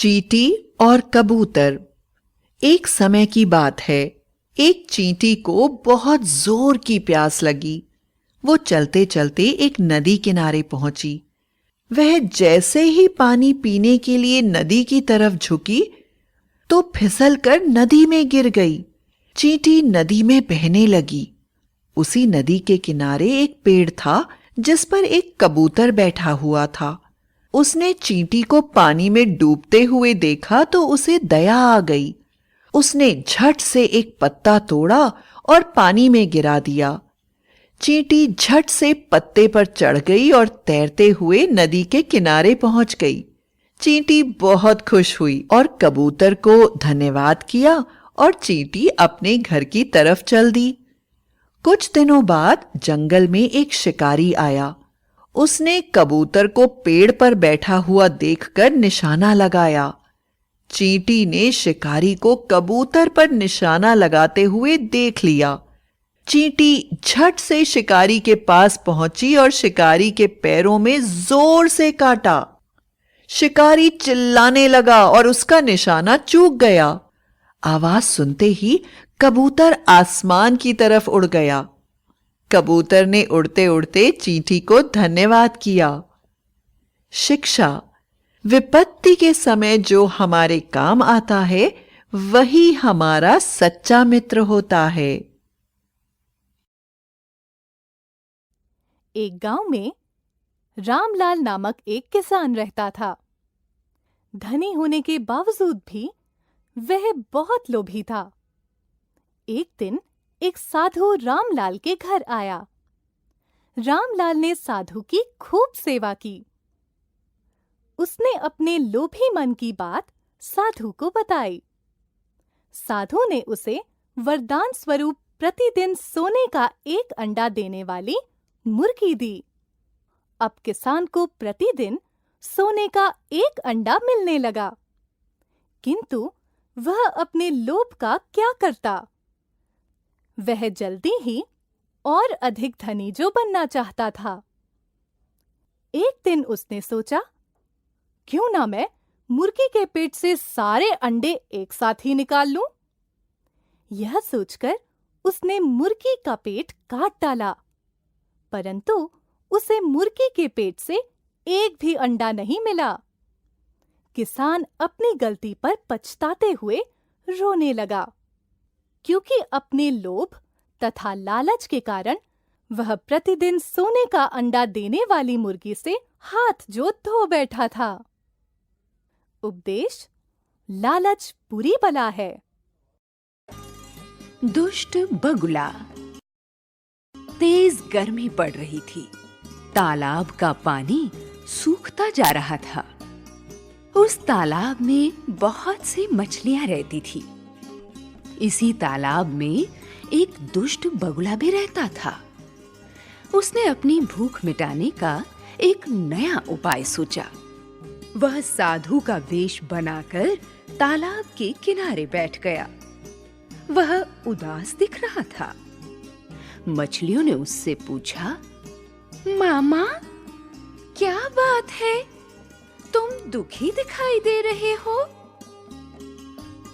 चींटी और कबूतर। एक समय की बात है, एक चींटी को बहुत जोर की प्यास लगी। वो चलते चलते एक नदी किनारे पहुंची। वह जैसे ही पानी पीने के लिए नदी की तरफ झुकी तो फिसलकर नदी में गिर गई। चींटी नदी में बहने लगी। उसी नदी के किनारे एक पेड़ था जिस पर एक कबूतर बैठा हुआ था। उसने चींटी को पानी में डूबते हुए देखा तो उसे दया आ गई। उसने झट से एक पत्ता तोड़ा और पानी में गिरा दिया। चींटी झट से पत्ते पर चढ़ गई और तैरते हुए नदी के किनारे पहुंच गई। चींटी बहुत खुश हुई और कबूतर को धन्यवाद किया और चींटी अपने घर की तरफ चल दी। कुछ दिनों बाद जंगल में एक शिकारी आया। उसने कबूतर को पेड़ पर बैठा हुआ देखकर निशाना लगाया। चींटी ने शिकारी को कबूतर पर निशाना लगाते हुए देख लिया। चींटी झट से शिकारी के पास पहुंची और शिकारी के पैरों में जोर से काटा। शिकारी चिल्लाने लगा और उसका निशाना चूक गया। आवाज सुनते ही कबूतर आसमान की तरफ उड़ गया। कबूतर ने उड़ते उड़ते चींटी को धन्यवाद किया। शिक्षा: विपत्ति के समय जो हमारे काम आता है वही हमारा सच्चा मित्र होता है। एक गांव में रामलाल नामक एक किसान रहता था। धनी होने के बावजूद भी वह बहुत लोभी था। एक दिन एक साधु रामलाल के घर आया। रामलाल ने साधु की खूब सेवा की। उसने अपने लोभी मन की बात साधु को बताई। साधु ने उसे वरदान स्वरूप प्रतिदिन सोने का एक अंडा देने वाली मुर्गी दी। अब किसान को प्रतिदिन सोने का एक अंडा मिलने लगा, किंतु वह अपने लोभ का क्या करता? वह जल्दी ही और अधिक धनी जो बनना चाहता था। एक दिन उसने सोचा, क्यों ना मैं मुर्गी के पेट से सारे अंडे एक साथ ही निकाल लूं? यह सोचकर उसने मुर्गी का पेट काट डाला, परंतु उसे मुर्गी के पेट से एक भी अंडा नहीं मिला। किसान अपनी गलती पर पछताते हुए रोने लगा, क्योंकि अपने लोभ तथा लालच के कारण वह प्रतिदिन सोने का अंडा देने वाली मुर्गी से हाथ जोड़ धो बैठा था। उपदेश: लालच बुरी बला है। दुष्ट बगुला। तेज गर्मी पड़ रही थी। तालाब का पानी सूखता जा रहा था। उस तालाब में बहुत सी मछलियां रहती थी। इसी तालाब में एक दुष्ट बगुला भी रहता था। उसने अपनी भूख मिटाने का एक नया उपाय सोचा। वह साधु का वेश बनाकर तालाब के किनारे बैठ गया। वह उदास दिख रहा था। मछलियों ने उससे पूछा, मामा, क्या बात है? तुम दुखी दिखाई दे रहे हो।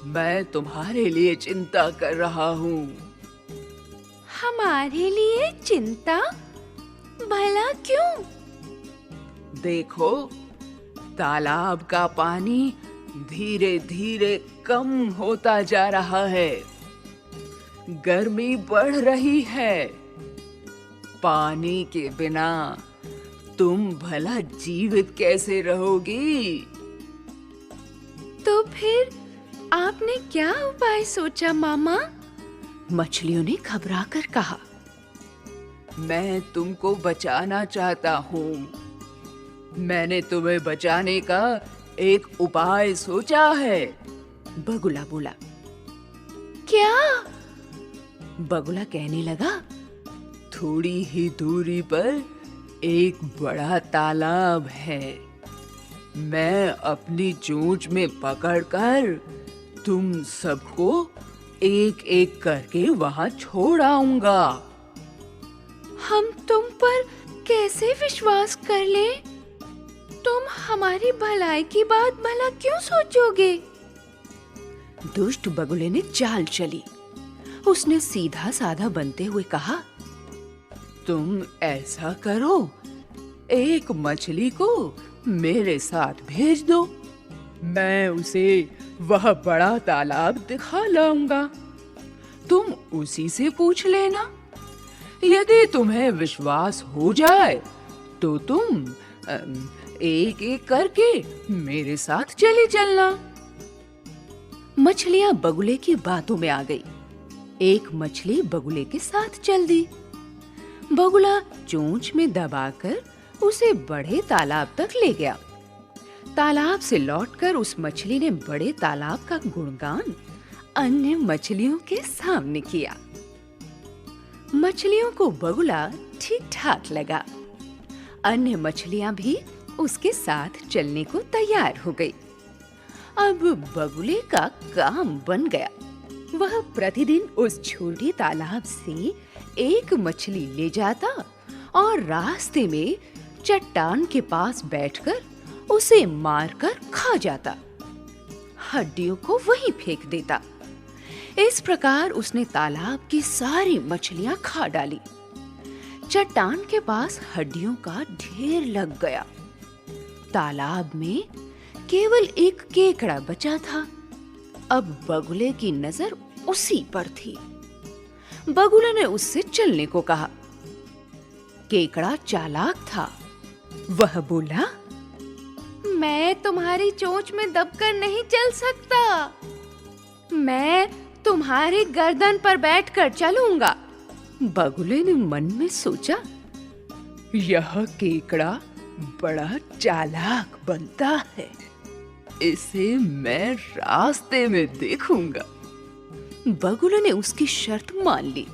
मैं तुम्हारे लिए चिंता कर रहा हूँ। हमारे लिए चिंता? भला क्यों? देखो, तालाब का पानी धीरे धीरे कम होता जा रहा है। गर्मी बढ़ रही है। पानी के बिना तुम भला जीवित कैसे रहोगी? तो फिर आपने क्या उपाय सोचा मामा? मछलियों ने घबरा कर कहा, मैं तुमको बचाना चाहता हूँ। मैंने तुम्हें बचाने का एक उपाय सोचा है। बगुला बोला। क्या? बगुला कहने लगा, थोड़ी ही दूरी पर एक बड़ा तालाब है। मैं अपनी चोंच में पकड़कर तुम सबको एक एक करके वहां छोड़ आऊंगा। हम तुम पर कैसे विश्वास कर लें? तुम हमारी भलाई की बात भला क्यों सोचोगे? दुष्ट बगुले ने चाल चली। उसने सीधा साधा बनते हुए कहा, तुम ऐसा करो, एक मछली को मेरे साथ भेज दो, मैं उसे वह बड़ा तालाब दिखा लाऊंगा। तुम उसी से पूछ लेना। यदि तुम्हें विश्वास हो जाए तो तुम एक एक करके मेरे साथ चली चलना। मछलियां बगुले की बातों में आ गई। एक मछली बगुले के साथ चल दी। बगुला चोंच में दबाकर उसे बड़े तालाब तक ले गया। तालाब से लौटकर उस मछली ने बड़े तालाब का गुणगान अन्य मछलियों के सामने किया। मछलियों को बगुला ठीक ठाक लगा। अन्य मछलियां भी उसके साथ चलने को तैयार हो गई। अब बगुले का काम बन गया। वह प्रतिदिन उस छोटी तालाब से एक मछली ले जाता और रास्ते में चट्टान के पास बैठकर उसे मारकर खा जाता, हड्डियों को वहीं फेंक देता। इस प्रकार उसने तालाब की सारी मछलियां खा डाली। चट्टान के पास हड्डियों का ढेर लग गया। तालाब में केवल एक केकड़ा बचा था। अब बगुले की नजर उसी पर थी। बगुले ने उससे चलने को कहा। केकड़ा चालाक था। वह बोला, मैं तुम्हारी चोंच में दबकर नहीं चल सकता, मैं तुम्हारी गर्दन पर बैठकर चलूंगा। बगुले ने मन में सोचा, यह केकड़ा बड़ा चालाक बनता है, इसे मैं रास्ते में देखूंगा। बगुले ने उसकी शर्त मान ली।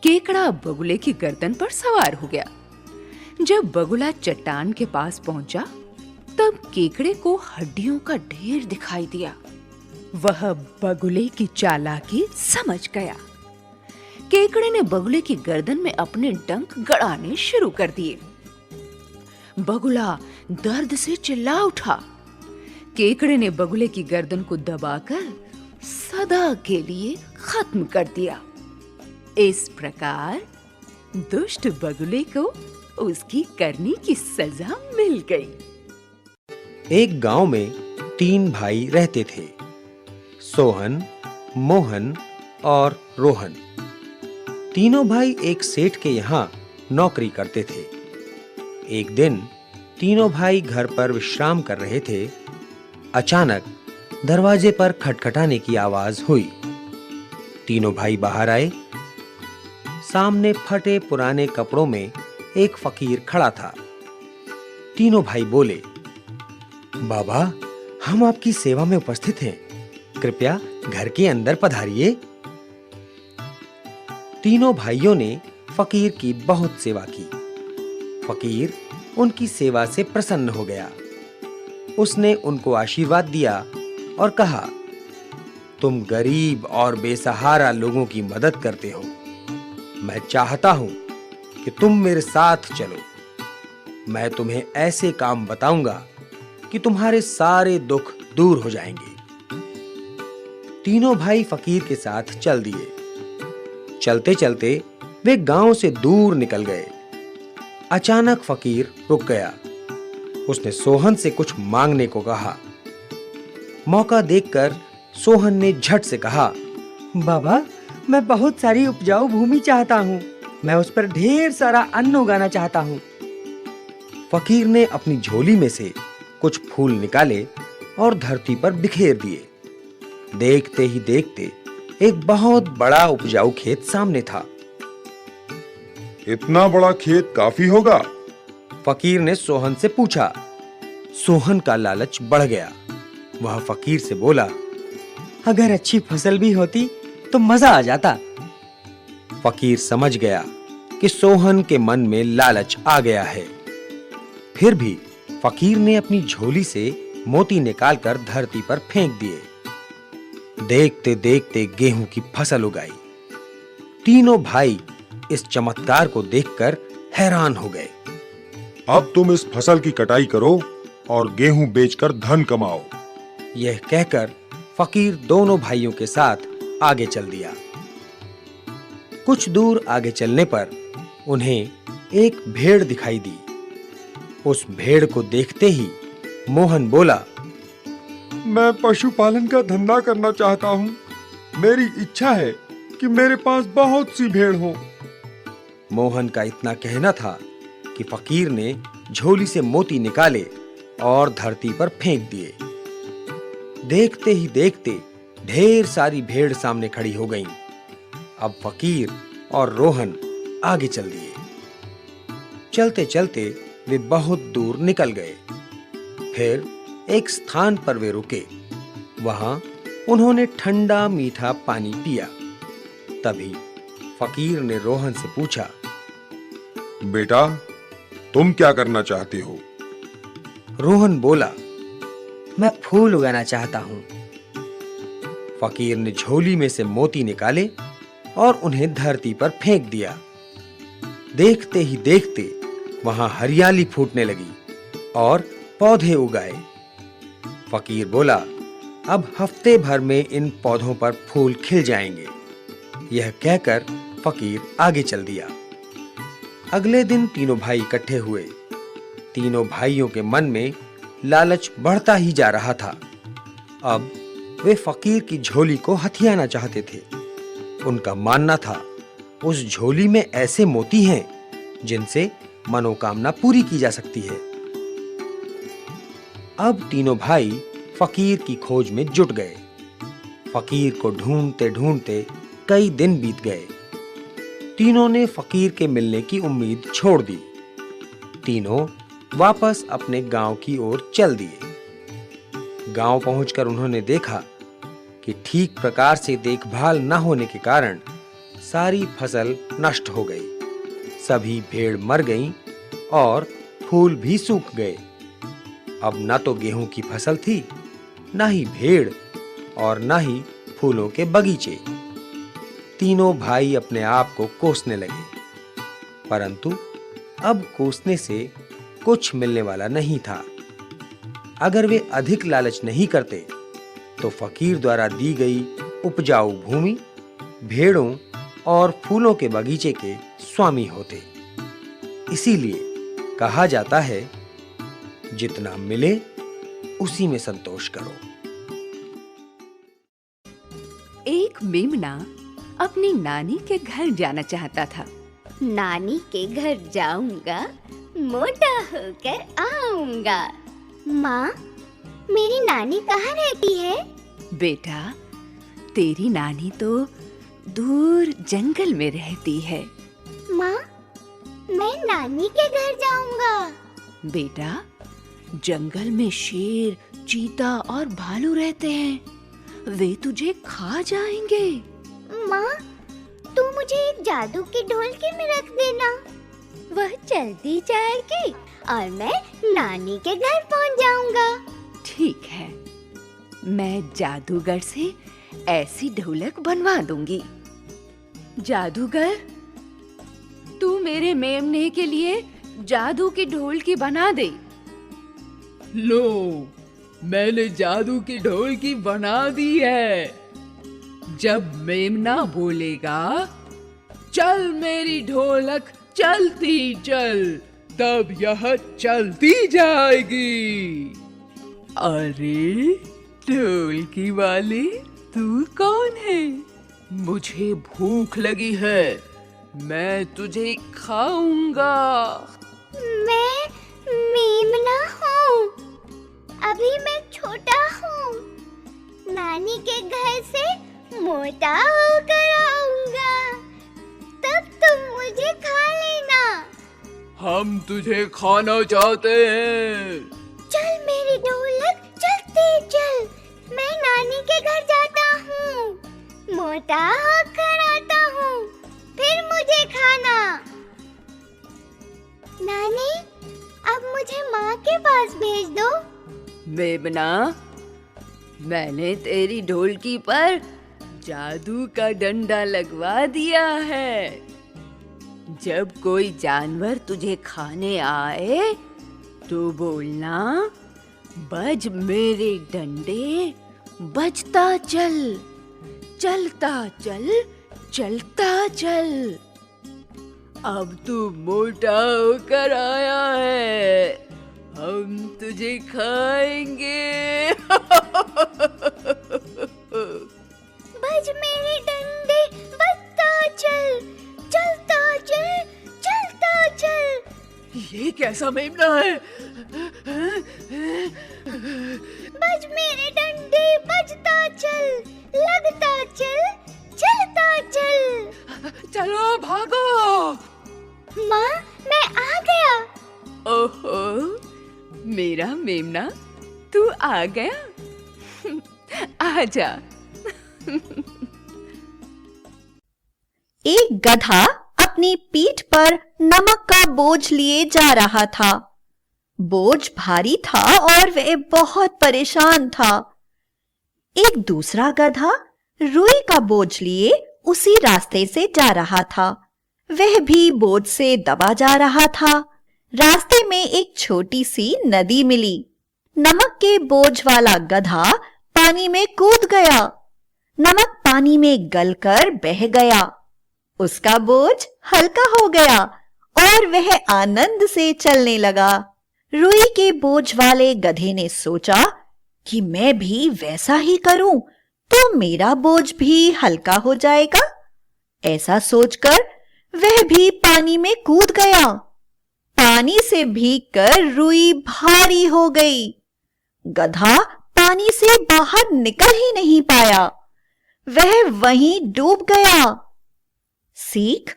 केकड़ा बगुले की गर्दन पर सवार हो गया। जब बगुला चट्टान के पास पहुंचा, तब केकड़े को हड्डियों का ढेर दिखाई दिया। वह बगुले की चालाकी समझ गया। केकड़े ने बगुले की गर्दन में अपने डंक गड़ाने शुरू कर दिए। बगुला दर्द से चिल्ला उठा। केकड़े ने बगुले की गर्दन को दबाकर सदा के लिए खत्म कर दिया। इस प्रकार दुष्ट बगुले को उसकी करनी की सजा मिल गई। एक गांव में 3 भाई रहते थे, सोहन, मोहन और रोहन। तीनों भाई एक सेठ के यहाँ नौकरी करते थे। एक दिन तीनों भाई घर पर विश्राम कर रहे थे। अचानक दरवाजे पर खटखटाने की आवाज हुई। तीनों भाई बाहर आए। सामने फटे पुराने कपड़ों में एक फकीर खड़ा था। तीनों भाई बोले, बाबा, हम आपकी सेवा में उपस्थित हैं, कृपया घर के अंदर पधारिए। तीनों भाइयों ने फकीर की बहुत सेवा की। फकीर उनकी सेवा से प्रसन्न हो गया। उसने उनको आशीर्वाद दिया और कहा, तुम गरीब और बेसहारा लोगों की मदद करते हो। मैं चाहता हूं कि तुम मेरे साथ चलो। मैं तुम्हें ऐसे काम बताऊंगा कि तुम्हारे सारे दुख दूर हो जाएंगे। तीनों भाई फकीर के साथ चल दिए। चलते चलते वे गांव से दूर निकल गए। अचानक फकीर रुक गया। उसने सोहन से कुछ मांगने को कहा। मौका देखकर सोहन ने झट से कहा, बाबा, मैं बहुत सारी उपजाऊ भूमि चाहता हूँ। मैं उस पर ढेर सारा अन्न उगाना चाहता हूँ। फकीर ने अपनी झोली में से कुछ फूल निकाले और धरती पर बिखेर दिए। देखते ही देखते एक बहुत बड़ा उपजाऊ खेत सामने था। इतना बड़ा खेत काफी होगा? फकीर ने सोहन से पूछा। सोहन का लालच बढ़ गया। वह फकीर से बोला, अगर अच्छी फसल भी होती तो मजा आ जाता। फकीर समझ गया कि सोहन के मन में लालच आ गया है। फिर भी फकीर ने अपनी झोली से मोती निकालकर धरती पर फेंक दिए। देखते देखते गेहूं की फसल उगाई। तीनों भाई इस चमत्कार को देखकर हैरान हो गए। अब तुम इस फसल की कटाई करो और गेहूं बेचकर धन कमाओ। यह कहकर फकीर दोनों भाइयों के साथ आगे चल दिया। कुछ दूर आगे चलने पर उन्हें एक भेड़ दिखाई दी। उस भेड़ को देखते ही मोहन बोला, मैं पशुपालन का धंधा करना चाहता हूँ। मेरी इच्छा है कि मेरे पास बहुत सी भेड़ हो। मोहन का इतना कहना था कि फकीर ने झोली से मोती निकाले और धरती पर फेंक दिए। देखते ही देखते ढेर सारी भेड़ सामने खड़ी हो गईं। अब फकीर और रोहन आगे चल दिए। चलते चलते वे बहुत दूर निकल गए। फिर एक स्थान पर वे रुके। वहां उन्होंने ठंडा मीठा पानी पिया। तभी फकीर ने रोहन से पूछा, बेटा, तुम क्या करना चाहते हो? रोहन बोला, मैं फूल उगाना चाहता हूँ। फकीर ने झोली में से मोती निकाले और उन्हें धरती पर फेंक दिया। देखते ही देखते वहां हरियाली फूटने लगी और पौधे उगाए। फकीर बोला, अब हफ्ते भर में इन पौधों पर फूल खिल जाएंगे। यह कहकर फकीर आगे चल दिया। अगले दिन तीनों भाई इकट्ठे हुए। तीनों भाइयों के मन में लालच बढ़ता ही जा रहा था। अब वे फकीर की झोली को हथियाना चाहते थे। उनका मानना था उस झोली में ऐसे मोती हैं जिनसे मनोकामना पूरी की जा सकती है। अब तीनों भाई फकीर की खोज में जुट गए। फकीर को ढूंढते ढूंढते कई दिन बीत गए। तीनों ने फकीर के मिलने की उम्मीद छोड़ दी। तीनों वापस अपने गांव की ओर चल दिए। गांव पहुंचकर उन्होंने देखा कि ठीक प्रकार से देखभाल न होने के कारण सारी फसल नष्ट हो गई। सभी भेड़ मर गईं और फूल भी सूख गए। अब न तो गेहूं की फसल थी, न ही भेड़ और न ही फूलों के बगीचे। तीनों भाई अपने आप को कोसने लगे, परंतु अब कोसने से कुछ मिलने वाला नहीं था। अगर वे अधिक लालच नहीं करते तो फकीर द्वारा दी गई उपजाऊ भूमि, भेड़ों और फूलों के बगीचे के स्वामी होते। इसीलिए कहा जाता है, जितना मिले उसी में संतोष करो। एक मेमना अपनी नानी के घर जाना चाहता था। नानी के घर जाऊंगा, मोटा होकर आऊंगा। माँ, मेरी नानी कहाँ रहती है? बेटा, तेरी नानी तो दूर जंगल में रहती है। माँ, मैं नानी के घर जाऊंगा। बेटा, जंगल में शेर, चीता और भालू रहते हैं। वे तुझे खा जाएंगे। माँ, तू मुझे एक जादू की ढोलकी में रख देना। वह चलती जाएगी और मैं नानी के घर पहुँच जाऊंगा। ठीक है, मैं जादूगर से ऐसी ढोलक बनवा दूंगी। जादूगर, तू मेरे मेमने के लिए जादू की ढोलकी बना दे। लो, मैंने जादू की ढोलकी बना दी है। जब मेमना बोलेगा, चल मेरी ढोलक चलती चल, तब यह चलती जाएगी। अरे ढोलकी वाले, तू कौन है? मुझे भूख लगी है, मैं तुझे खाऊंगा। मैं मेमना हूँ। अभी मैं छोटा हूँ। नानी के घर से मोटा होकर आऊंगा, तब तुम मुझे खा लेना। हम तुझे खाना चाहते हैं। चल मेरी ढोलक चलते चल, मैं नानी के घर जाता हूँ, मोटा होकर आता हूँ, फिर मुझे खाना। नानी, अब मुझे माँ के पास भेज दो। मेमना, मैंने तेरी ढोलकी पर जादू का डंडा लगवा दिया है। जब कोई जानवर तुझे खाने आए तो बोलना, बज मेरे डंडे, बजता चल, चलता चल, चलता चल। अब तू मोटा होकर आया है, हम तुझे खाएंगे। बज मेरे डंडे, बजता चल, चलता चल, चलता चल। ये कैसा मेमना है? बज मेरे डंडे, बजता चल, लगता चल, चलता चल। चलो भागो। माँ, मैं आ गया। ओहो, मेरा मेमना, तू आ गया। आजा। एक गधा अपनी पीठ पर नमक का बोझ लिए जा रहा था। बोझ भारी था और वह बहुत परेशान था। एक दूसरा गधा रुई का बोझ लिए उसी रास्ते से जा रहा था। वह भी बोझ से दबा जा रहा था। रास्ते में एक छोटी सी नदी मिली। नमक के बोझ वाला गधा पानी में कूद गया। नमक पानी में गलकर बह गया। उसका बोझ हल्का हो गया और वह आनंद से चलने लगा। रुई के बोझ वाले गधे ने सोचा कि मैं भी वैसा ही करूं तो मेरा बोझ भी हल्का हो जाएगा। ऐसा सोचकर वह भी पानी में कूद गया। पानी से भीगकर रुई भारी हो गई। गधा पानी से बाहर निकल ही नहीं पाया। वह वहीं डूब गया। सीख: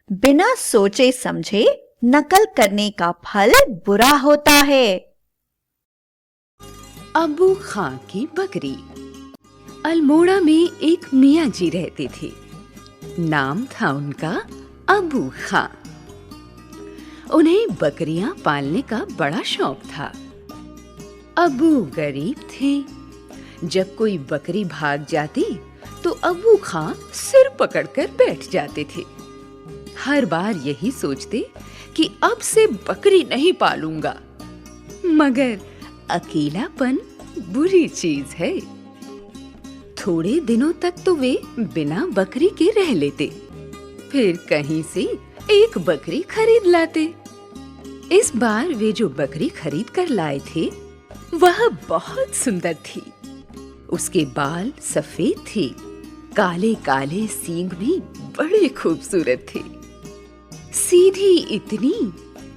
बिना सोचे समझे नकल करने का फल बुरा होता है। अबू खां की बकरी। अल्मोड़ा में एक मियाँ जी रहते थे। नाम था उनका अबू खां। उन्हें बकरियां पालने का बड़ा शौक था। अबू गरीब थे। जब कोई बकरी भाग जाती तो अबू खां सिर पकड़कर बैठ जाते थे। हर बार यही सोचते कि अब से बकरी नहीं पालूंगा। मगर अकेलापन बुरी चीज है। थोड़े दिनों तक तो वे बिना बकरी के रह लेते, फिर कहीं से एक बकरी खरीद लाते। इस बार वे जो बकरी खरीद कर लाए थे वह बहुत सुंदर थी। उसके बाल सफेद थे, काले काले सींग भी बड़े खूबसूरत थे। सीधी इतनी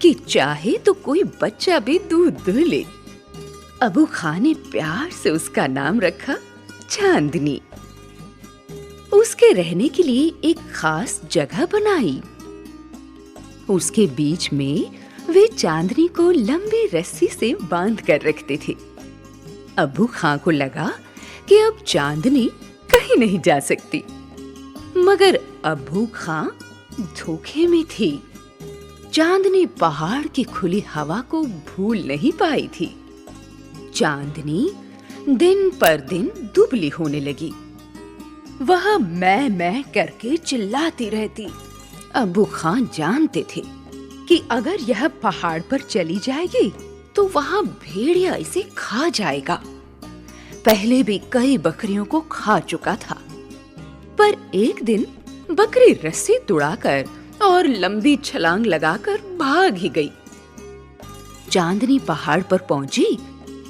कि चाहे तो कोई बच्चा भी दूध दूह ले। अबू खां ने प्यार से उसका नाम रखा चांदनी। उसके रहने के लिए एक खास जगह बनाई। उसके बीच में वे चांदनी को लंबी रस्सी से बांध कर रखते थे। अबू खां को लगा कि अब चांदनी कहीं नहीं जा सकती। मगर अबू खां धोखे में थी। चांदनी पहाड़ की खुली हवा को भूल नहीं पाई थी। चांदनी दिन पर दिन दुबली होने लगी। वह मैं करके चिल्लाती रहती। अबू खां जानते थे कि अगर यह पहाड़ पर चली जाएगी तो वहां भेड़िया इसे खा जाएगा। पहले भी कई बकरियों को खा चुका था। पर एक दिन बकरी रस्सी तुड़ाकर और लंबी छलांग लगाकर भाग ही गई। चांदनी पहाड़ पर पहुंची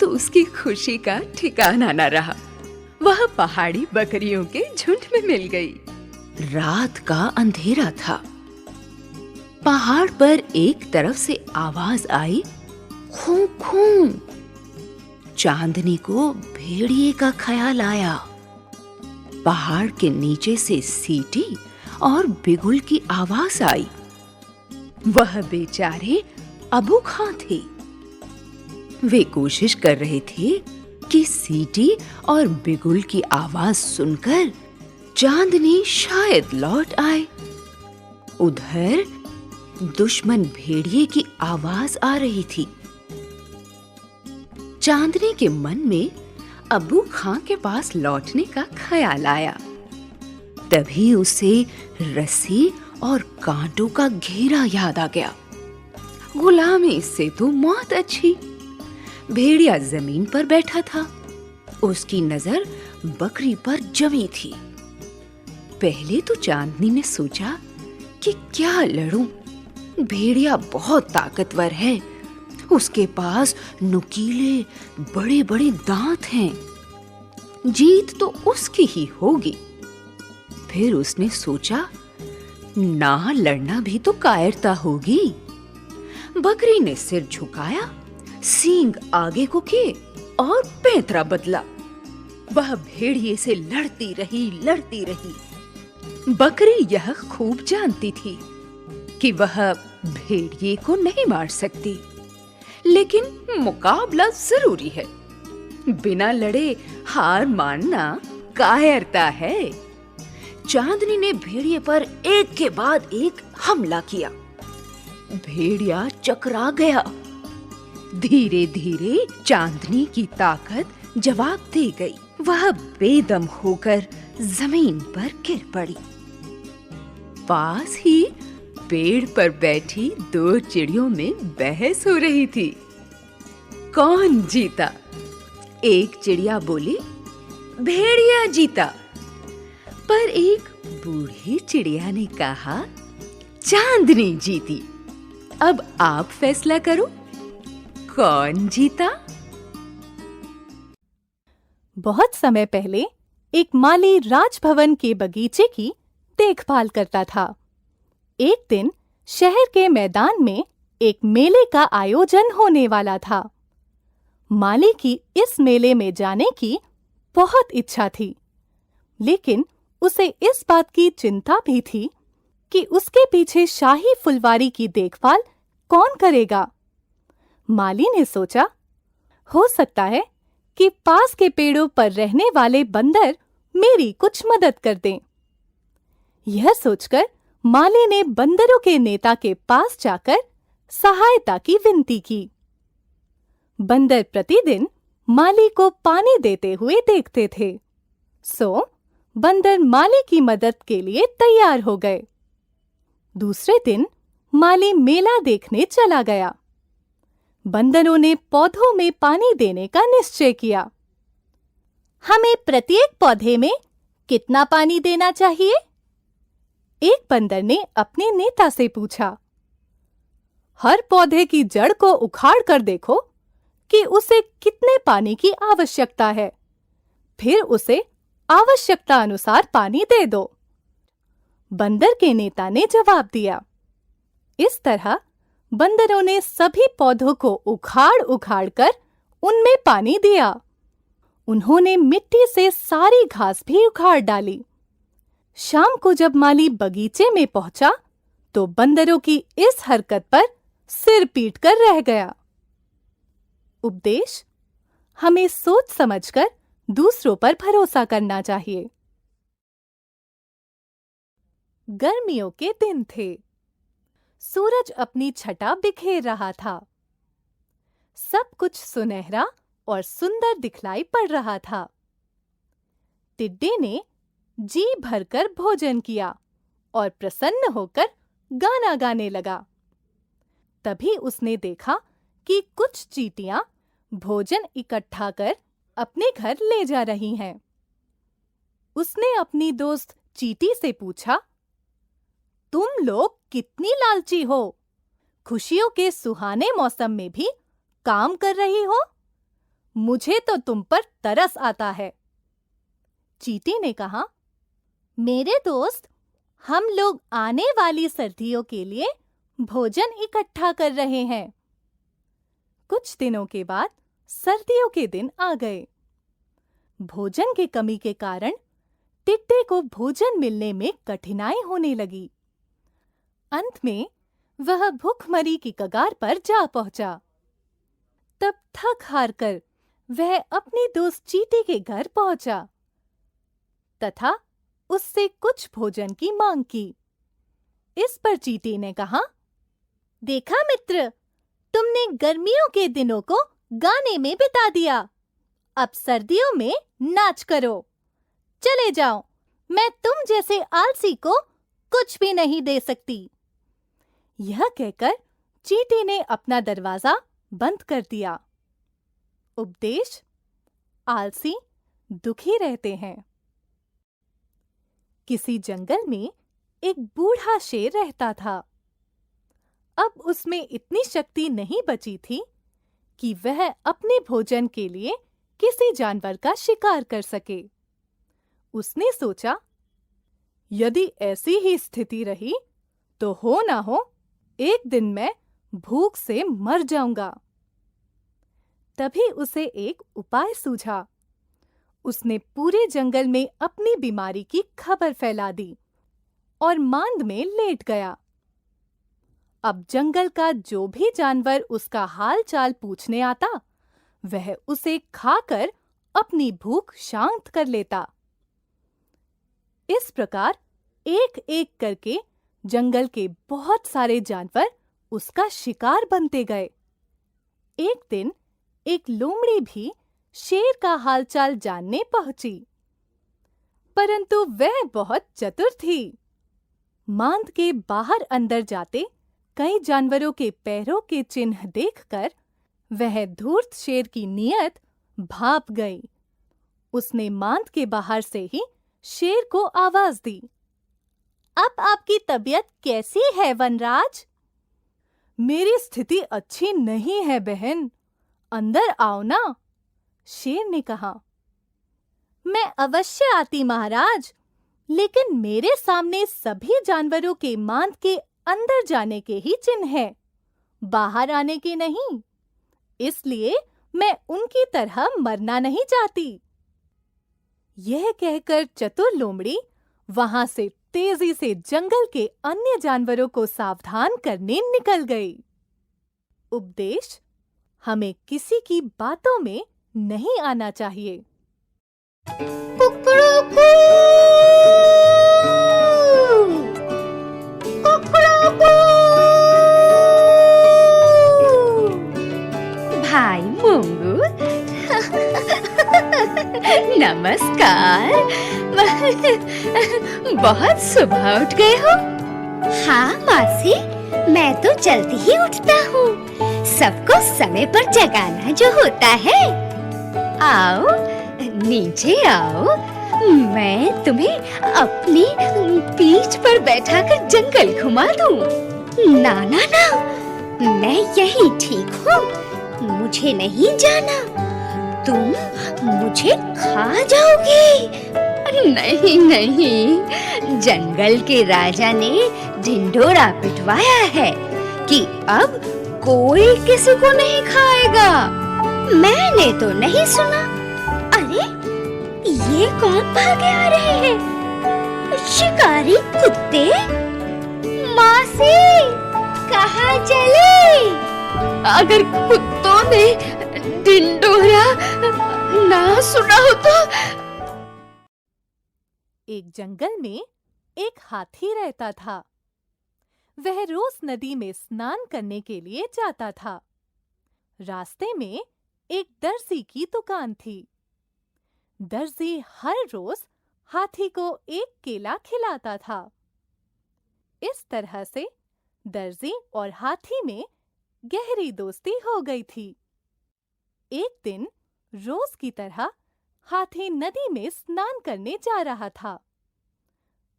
तो उसकी खुशी का ठिकाना न रहा। वह पहाड़ी बकरियों के झुंड में मिल गई। रात का अंधेरा था। पहाड़ पर एक तरफ से आवाज आई, खूं खूं। चांदनी को भेड़िए का ख्याल आया। पहाड़ के नीचे से सीटी और बिगुल की आवाज आई। वह बेचारे अबू खां थे। वे कोशिश कर रहे थे कि सीटी और बिगुल की आवाज सुनकर चांदनी शायद लौट आए। उधर दुश्मन भेड़िए की आवाज आ रही थी। चांदनी के मन में अबू खां के पास लौटने का ख्याल आया। तभी उसे रस्सी और कांटों का घेरा याद आ गया। गुलामी से तो मौत अच्छी। भेड़िया जमीन पर बैठा था, उसकी नजर बकरी पर जमी थी। पहले तो चांदनी ने सोचा कि क्या लड़ूं, भेड़िया बहुत ताकतवर है, उसके पास नुकीले बड़े बड़े दांत हैं, जीत तो उसकी ही होगी। फिर उसने सोचा ना लड़ना भी तो कायरता होगी। बकरी ने सिर झुकाया, सींग आगे को किए और पैंतरा बदला। वह भेड़िए से लड़ती रही। बकरी यह खूब जानती थी कि वह भेड़िए को नहीं मार सकती, लेकिन मुकाबला जरूरी है। बिना लड़े हार मानना कायरता है। चांदनी ने भेड़िए पर एक के बाद एक हमला किया। भेड़िया चकरा गया। धीरे धीरे चांदनी की ताकत जवाब दे गई। वह बेदम होकर जमीन पर गिर पड़ी। पास ही पेड़ पर बैठी दो चिड़ियों में बहस हो रही थी। कौन जीता? एक चिड़िया बोली, भेड़िया जीता। पर एक बूढ़ी चिड़िया ने कहा, चांदनी जीती। अब आप फैसला करो, कौन जीता? बहुत समय पहले एक माली राजभवन के बगीचे की देखभाल करता था। एक दिन शहर के मैदान में एक मेले का आयोजन होने वाला था। माली की इस मेले में जाने की बहुत इच्छा थी, लेकिन उसे इस बात की चिंता भी थी कि उसके पीछे शाही फुलवारी की देखभाल कौन करेगा। माली ने सोचा, हो सकता है कि पास के पेड़ों पर रहने वाले बंदर मेरी कुछ मदद कर दें। यह सोचकर माली ने बंदरों के नेता के पास जाकर सहायता की विनती की। बंदर प्रतिदिन माली को पानी देते हुए देखते थे, सो बंदर माली की मदद के लिए तैयार हो गए। दूसरे दिन माली मेला देखने चला गया। बंदरों ने पौधों में पानी देने का निश्चय किया। हमें प्रत्येक पौधे में कितना पानी देना चाहिए? एक बंदर ने अपने नेता से पूछा। हर पौधे की जड़ को उखाड़ कर देखो कि उसे कितने पानी की आवश्यकता है, फिर उसे आवश्यकता अनुसार पानी दे दो, बंदर के नेता ने जवाब दिया। इस तरह बंदरों ने सभी पौधों को उखाड़ कर उनमें पानी दिया। उन्होंने मिट्टी से सारी घास भी उखाड़ डाली। शाम को जब माली बगीचे में पहुंचा तो बंदरों की इस हरकत पर सिर पीट कर रह गया। उपदेश: हमें सोच समझकर दूसरों पर भरोसा करना चाहिए। गर्मियों के दिन थे। सूरज अपनी छटा बिखेर रहा था। सब कुछ सुनहरा और सुंदर दिखलाई पड़ रहा था। टिड्डे ने जी भरकर भोजन किया और प्रसन्न होकर गाना गाने लगा। तभी उसने देखा कि कुछ चींटियां भोजन इकट्ठा कर अपने घर ले जा रही हैं। उसने अपनी दोस्त चींटी से पूछा, तुम लोग कितनी लालची हो? खुशियों के सुहाने मौसम में भी काम कर रही हो? मुझे तो तुम पर तरस आता है। चींटी ने कहा, मेरे दोस्त, हम लोग आने वाली सर्दियों के लिए भोजन इकट्ठा कर रहे हैं। कुछ दिनों के बाद सर्दियों के दिन आ गए। भोजन की कमी के कारण टिड्डे को भोजन मिलने में कठिनाई होने लगी। अंत में वह भूखमरी की कगार पर जा पहुंचा। तब थक हार कर वह अपनी दोस्त चींटी के घर पहुंचा तथा उससे कुछ भोजन की मांग की। इस पर चींटी ने कहा, देखा मित्र, तुमने गर्मियों के दिनों को गाने में बिता दिया। अब सर्दियों में नाच करो। चले जाओ, मैं तुम जैसे आलसी को कुछ भी नहीं दे सकती। यह कहकर चींटी ने अपना दरवाजा बंद कर दिया। उपदेश: आलसी दुखी रहते हैं। किसी जंगल में एक बूढ़ा शेर रहता था। अब उसमें इतनी शक्ति नहीं बची थी कि वह अपने भोजन के लिए किसी जानवर का शिकार कर सके। उसने सोचा, यदि ऐसी ही स्थिति रही तो हो ना हो एक दिन मैं भूख से मर जाऊंगा। तभी उसे एक उपाय सूझा। उसने पूरे जंगल में अपनी बीमारी की खबर फैला दी और मांद में लेट गया। अब जंगल का जो भी जानवर उसका हाल चाल पूछने आता, वह उसे खाकर अपनी भूख शांत कर लेता। इस प्रकार एक एक करके जंगल के बहुत सारे जानवर उसका शिकार बनते गए। एक दिन एक लोमड़ी भी शेर का हालचाल जानने पहुंची, परंतु वह बहुत चतुर थी। मांद के बाहर अंदर जाते कई जानवरों के पैरों के चिन्ह देखकर वह धूर्त शेर की नीयत भाप गई। उसने मांद के बाहर से ही शेर को आवाज दी, अब आपकी तबीयत कैसी है वनराज? मेरी स्थिति अच्छी नहीं है बहन, अंदर आओ ना, शेर ने कहा। मैं अवश्य आती महाराज, लेकिन मेरे सामने सभी जानवरों के मांद के अंदर जाने के ही चिन्ह हैं, बाहर आने के नहीं। इसलिए मैं उनकी तरह मरना नहीं चाहती। यह कहकर चतुर लोमड़ी वहां से तेजी से जंगल के अन्य जानवरों को सावधान करने निकल गई। उपदेश: हमें किसी की बातों में नहीं आना चाहिए। कुकड़ू भाई मूंगू, नमस्कार। बहुत सुबह उठ गए हो। हाँ मासी, मैं तो जल्दी ही उठता हूँ। सबको समय पर जगाना जो होता है। आओ नीचे आओ, मैं तुम्हें अपनी पीठ पर बैठाकर जंगल घुमा दूं। ना ना ना, मैं यही ठीक हूँ, मुझे नहीं जाना। तुम मुझे खा जाओगे। नहीं नहीं, जंगल के राजा ने ढिंढोरा पिटवाया है कि अब कोई किसी को नहीं खाएगा। मैंने तो नहीं सुना। अरे ये कौन भागे आ रहे हैं? शिकारी कुत्ते? मासी, कहाँ चले? अगर कुत्तों ने ढिंढोरा ना सुना हो तो। एक जंगल में एक हाथी रहता था। वह रोज नदी में स्नान करने के लिए जाता था। रास्ते में एक दर्जी की दुकान थी। दर्जी हर रोज हाथी को एक केला खिलाता था। इस तरह से दर्जी और हाथी में गहरी दोस्ती हो गई थी। एक दिन रोज की तरह हाथी नदी में स्नान करने जा रहा था।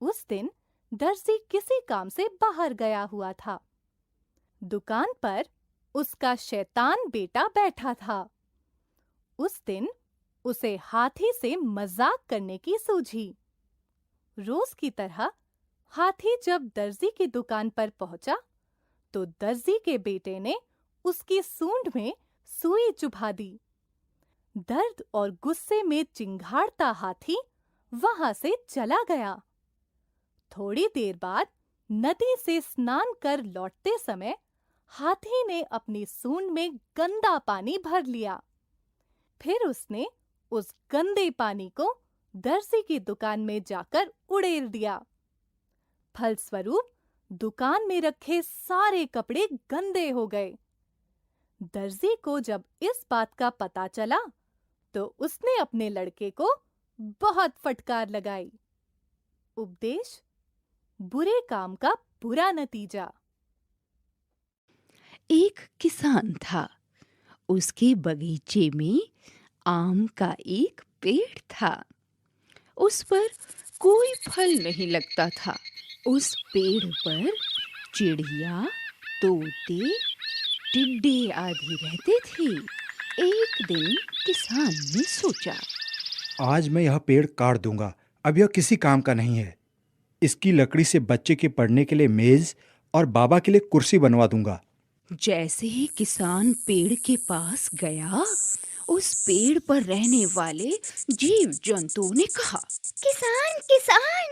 उस दिन दर्जी किसी काम से बाहर गया हुआ था। दुकान पर उसका शैतान बेटा बैठा था। उस दिन उसे हाथी से मजाक करने की सूझी। रोज की तरह हाथी जब दर्जी की दुकान पर पहुंचा, तो दर्जी के बेटे ने उसकी सूंड में सुई चुभा दी। दर्द और गुस्से में चिंघाड़ता हाथी वहां से चला गया। थोड़ी देर बाद नदी से स्नान कर लौटते समय हाथी ने अपनी सूंड में गंदा पानी भर लिया। फिर उसने उस गंदे पानी को दर्जी की दुकान में जाकर उड़ेल दिया। फलस्वरूप दुकान में रखे सारे कपड़े गंदे हो गए। दर्जी को जब इस बात का पता चला, तो उसने अपने लड़के को बहुत फटकार लगाई। उपदेश: बुरे काम का बुरा नतीजा। एक किसान था। उसके बगीचे में आम का एक पेड़ था। उस पर कोई फल नहीं लगता था। उस पेड़ पर चिड़िया, तोते, टिड्डे आदि रहते थे। एक दिन किसान ने सोचा, आज मैं यह पेड़ काट दूंगा। अब यह किसी काम का नहीं है। इसकी लकड़ी से बच्चे के पढ़ने के लिए मेज और बाबा के लिए कुर्सी बनवा दूंगा। जैसे ही किसान पेड़ के पास गया, उस पेड़ पर रहने वाले जीव जंतुओं ने कहा, किसान किसान,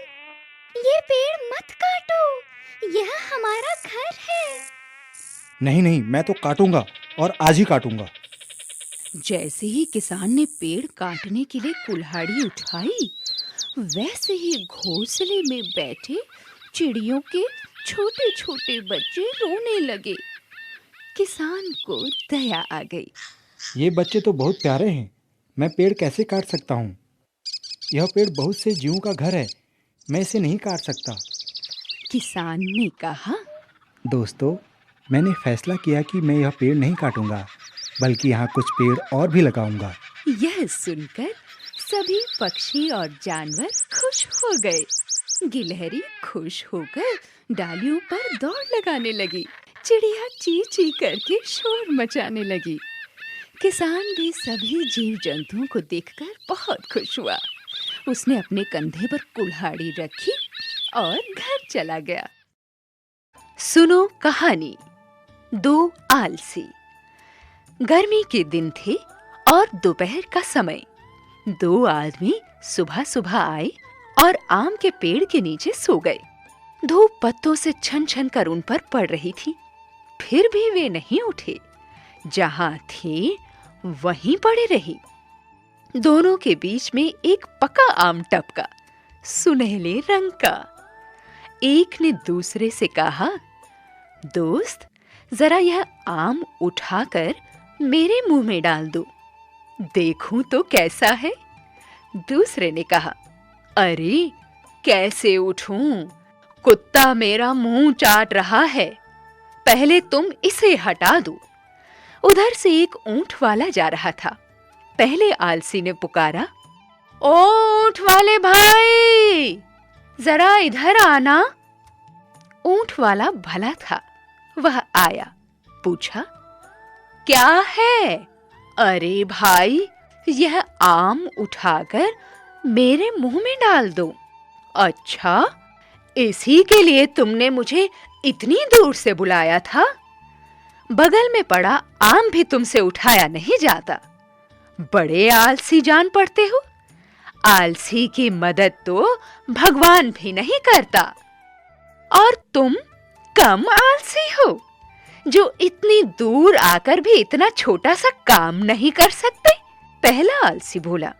ये पेड़ मत काटो, यह हमारा घर है। नहीं नहीं, मैं तो काटूंगा और आज ही काटूंगा। जैसे ही किसान ने पेड़ काटने के लिए कुल्हाड़ी उठाई, वैसे ही घोंसले में बैठे चिड़ियों के छोटे छोटे बच्चे रोने लगे। किसान को दया आ गई। ये बच्चे तो बहुत प्यारे हैं। मैं पेड़ कैसे काट सकता हूँ? यह पेड़ बहुत से जीवों का घर है। मैं इसे नहीं काट सकता। किसान ने कहा, दोस्तों, मैंने फैसला किया कि मैं यह पेड़ नहीं काटूंगा, बल्कि यहाँ कुछ पेड़ और भी लगाऊंगा। यह सुनकर सभी पक्षी और जानवर खुश हो गए। गिलहरी खुश होकर डालियों पर दौड़ लगाने लगी। चिड़िया ची ची करके शोर मचाने लगी। किसान भी सभी जीव जंतुओं को देखकर बहुत खुश हुआ। उसने अपने कंधे पर कुल्हाड़ी रखी और घर चला गया। सुनो कहानी, दो आलसी। गर्मी के दिन थे और दोपहर का समय। दो आदमी सुबह सुबह आए और आम के पेड़ के नीचे सो गए। धूप पत्तों से छन छन कर उन पर पड़ रही थी, फिर भी वे नहीं उठे। जहां थे वहीं पड़े रहे। दोनों के बीच में एक पका आम टपका, सुनहले रंग का। एक ने दूसरे से कहा, दोस्त, जरा यह आम उठाकर मेरे मुंह में डाल दो, देखूं तो कैसा है। दूसरे ने कहा, अरे कैसे उठूं? कुत्ता मेरा मुंह चाट रहा है, पहले तुम इसे हटा दो। उधर से एक ऊंट वाला जा रहा था। पहले आलसी ने पुकारा, ओ ऊंट वाले भाई, जरा इधर आना। ऊंट वाला भला था, वह आया, पूछा, क्या है? अरे भाई, यह आम उठाकर मेरे मुंह में डाल दो। अच्छा, इसी के लिए तुमने मुझे इतनी दूर से बुलाया था? बगल में पड़ा आम भी तुमसे उठाया नहीं जाता। बड़े आलसी जान पड़ते हो। आलसी की मदद तो भगवान भी नहीं करता, और तुम कम आलसी हो जो इतनी दूर आकर भी इतना छोटा सा काम नहीं कर सकते। पहला आलसी बोला।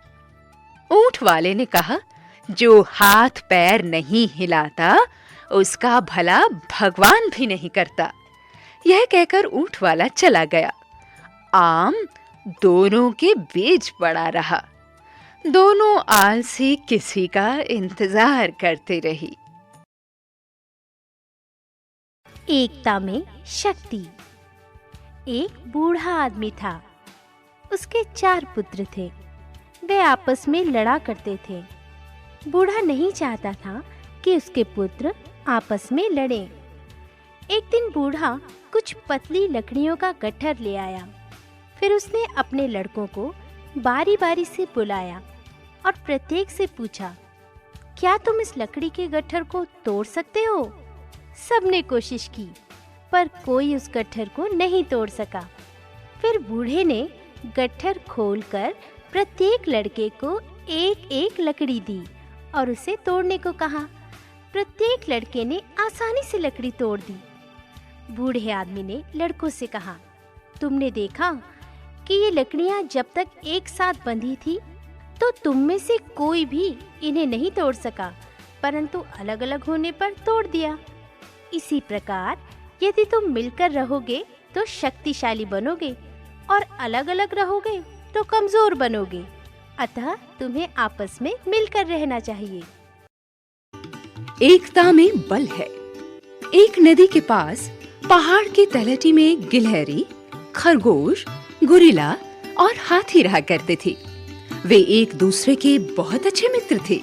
ऊंट वाले ने कहा, जो हाथ पैर नहीं हिलाता उसका भला भगवान भी नहीं करता। यह कहकर ऊंट वाला चला गया। आम दोनों के बीच पड़ा रहा। दोनों आलसी किसी का इंतजार करते रही। एकता में शक्ति। एक बूढ़ा आदमी था। उसके 4 पुत्र थे। वे आपस में लड़ा करते थे। बूढ़ा नहीं चाहता था कि उसके पुत्र आपस में लड़ें। एक दिन बूढ़ा कुछ पतली लकड़ियों का गट्ठर ले आया। फिर उसने अपने लड़कों को बारी बारी से बुलाया और प्रत्येक से पूछा, क्या तुम इस लकड़ी के गट्ठर को तोड़ सकते हो? सबने कोशिश की, पर कोई उस गट्ठर को नहीं तोड़ सका। फिर बूढ़े ने गट्ठर खोलकर प्रत्येक लड़के को एक एक लकड़ी दी और उसे तोड़ने को कहा। प्रत्येक लड़के ने आसानी से लकड़ी तोड़ दी। बूढ़े आदमी ने लड़कों से कहा, तुमने देखा कि ये लकड़ियां जब तक एक साथ बंधी थी तो तुम में से कोई भी इन्हें नहीं तोड़ सका, परंतु अलग अलग होने पर तोड़ दिया। इसी प्रकार यदि तुम मिलकर रहोगे तो शक्तिशाली बनोगे और अलग अलग रहोगे तो कमजोर बनोगे। अतः तुम्हें आपस में मिलकर रहना चाहिए। एकता में बल है। एक नदी के पास पहाड़ की तलहटी में गिलहरी, खरगोश, गोरिल्ला और हाथी रहा करते थे। वे एक दूसरे के बहुत अच्छे मित्र थे।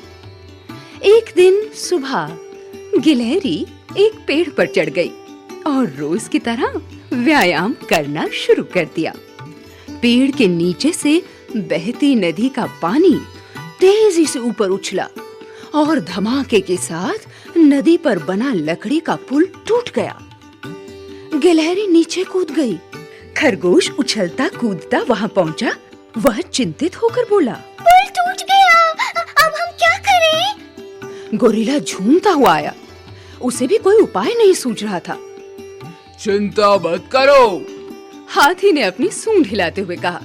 एक दिन सुबह गिलहरी एक पेड़ पर चढ़ गई और रोज की तरह व्यायाम करना शुरू कर दिया। पेड़ के नीचे से बहती नदी का पानी तेजी से ऊपर उछला और धमाके के साथ नदी पर बना लकड़ी का पुल टूट गया। गिलहरी नीचे कूद गई। खरगोश उछलता कूदता वहां पहुंचा। वह चिंतित होकर बोला, पुल टूट गया, अब हम क्या करें? गोरिल्ला झूमता हुआ आया। उसे भी कोई उपाय नहीं सूझ रहा था। चिंता मत करो, हाथी ने अपनी सूंड हिलाते हुए कहा।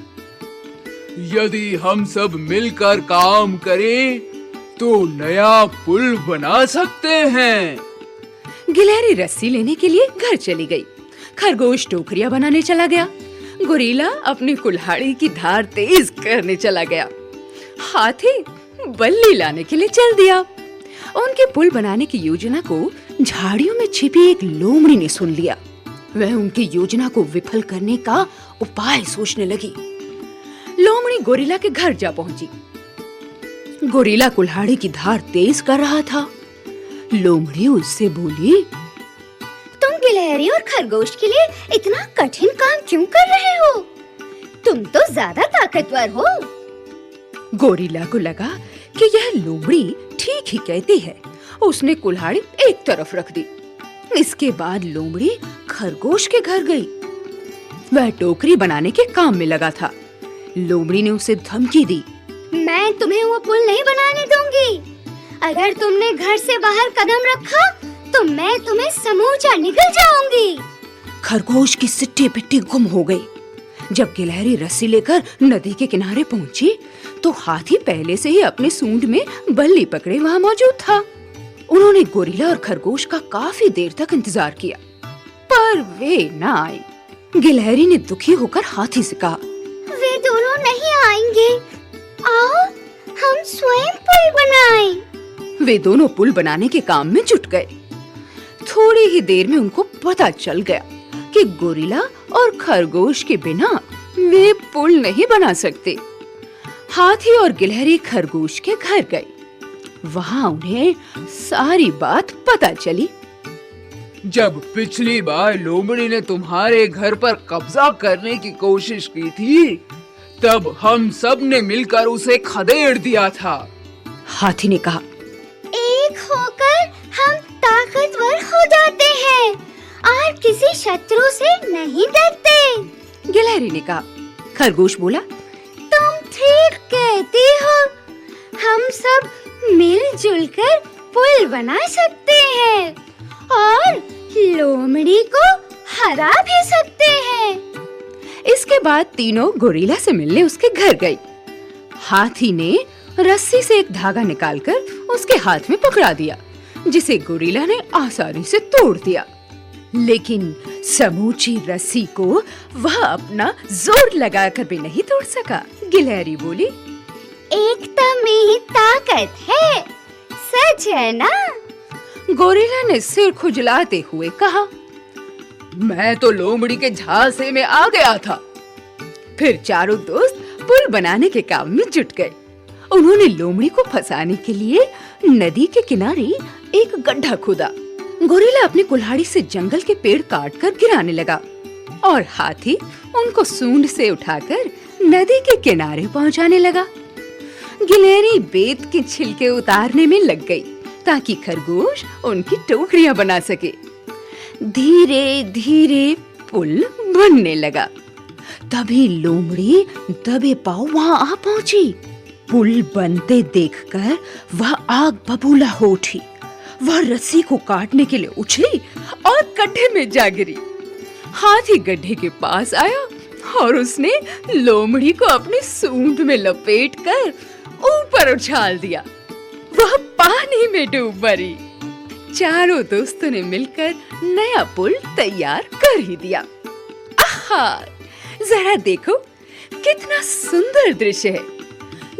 यदि हम सब मिलकर काम करें तो नया पुल बना सकते हैं। गिलहरी रस्सी लेने के लिए घर चली गई। खरगोश टोकरियां बनाने चला गया। गोरिल्ला अपनी कुल्हाड़ी की धार तेज करने चला गया। हाथी बल्ली लाने के लिए चल दिया। उनके पुल बनाने की योजना को झाड़ियों में छिपी एक लोमड़ी ने सुन लिया। वह उनकी योजना को विफल करने का उपाय सोचने लगी। लोमड़ी गोरिल्ला के घर जा पहुंची। गोरिल्ला कुल्हाड़ी की धार तेज कर रहा था। लोमड़ी उससे बोली, तुम गिलहरी और खरगोश के लिए इतना कठिन काम क्यों कर रहे हो? तुम तो ज्यादा ताकतवर हो। गोरिल्ला को लगा कि यह लोमड़ी ठीक ही कहती है। उसने कुल्हाड़ी एक तरफ रख दी। इसके बाद लोमड़ी खरगोश के घर गई। वह टोकरी बनाने के काम में लगा था। लोमड़ी ने उसे धमकी दी, मैं तुम्हें वो पुल नहीं बनाने दूंगी। अगर तुमने घर से बाहर कदम रखा तो मैं तुम्हें समूचा निगल जाऊंगी। खरगोश की सिट्टी पिट्टी गुम हो गई। जब गिलहरी रस्सी लेकर नदी के किनारे पहुंची तो हाथी पहले से ही अपने सूंड में बल्ली पकड़े वहां मौजूद था। उन्होंने गोरिल्ला और खरगोश का काफी देर तक इंतजार किया, पर वे न आए। गिलहरी ने दुखी होकर हाथी से कहा, वे दोनों नहीं आएंगे। आओ हम स्वयं पुल बनाएं। वे दोनों पुल बनाने के काम में जुट गए। थोड़ी ही देर में उनको पता चल गया कि गोरिल्ला और खरगोश के बिना वे पुल नहीं बना सकते। हाथी और गिलहरी खरगोश के घर गए। वहां उन्हें सारी बात पता चली। जब पिछली बार लोमड़ी ने तुम्हारे घर पर कब्जा करने की कोशिश की थी, तब हम सब ने मिलकर उसे खदेड़ दिया था। हाथी ने कहा, एक होकर हम ताकतवर हो जाते हैं और किसी शत्रु से नहीं डरते। गिलहरी ने कहा। खरगोश बोला, तुम ठीक कहती हो। हम सब मिलजुल कर पुल बना सकते हैं और लोमड़ी को हरा भी सकते हैं। इसके बाद तीनों गोरिल्ला से मिलने उसके घर गए। हाथी ने रस्सी से एक धागा निकालकर उसके हाथ में पकड़ा दिया, जिसे गोरिल्ला ने आसानी से तोड़ दिया। लेकिन समूची रस्सी को वह अपना जोर लगाकर भी नहीं तोड़ सका। गिलहरी बोली, एकता में ही ताकत है, सच है ना? गोरिल्ला ने सिर खुजलाते हुए कहा, मैं तो लोमड़ी के झांसे में आ गया था। फिर चारों दोस्त पुल बनाने के काम में जुट गए। उन्होंने लोमड़ी को फंसाने के लिए नदी के किनारे एक गड्ढा खोदा। गोरिल्ला अपनी कुल्हाड़ी से जंगल के पेड़ काटकर गिराने लगा और हाथी उनको सूंड से उठाकर नदी के किनारे पहुंचाने लगा। गिलहरी बेत के छिलके उतारने में लग गई ताकि खरगोश उनकी टोकरियां बना सके। धीरे धीरे पुल बनने लगा। तभी लोमड़ी दबे पांव वहां आ पहुंची। पुल बनते देखकर वह आग बबूला हो उठी। वह रस्सी को काटने के लिए उछली और गड्ढे में जा गिरी। हाथी गड्ढे के पास आया और उसने लोमड़ी को अपनी सूंड में लपेटकर ऊपर उछाल दिया। वह पानी में डूब मरी। चारों दोस्तों ने मिलकर नया पुल तैयार कर ही दिया। आहा, जरा देखो कितना सुंदर दृश्य है।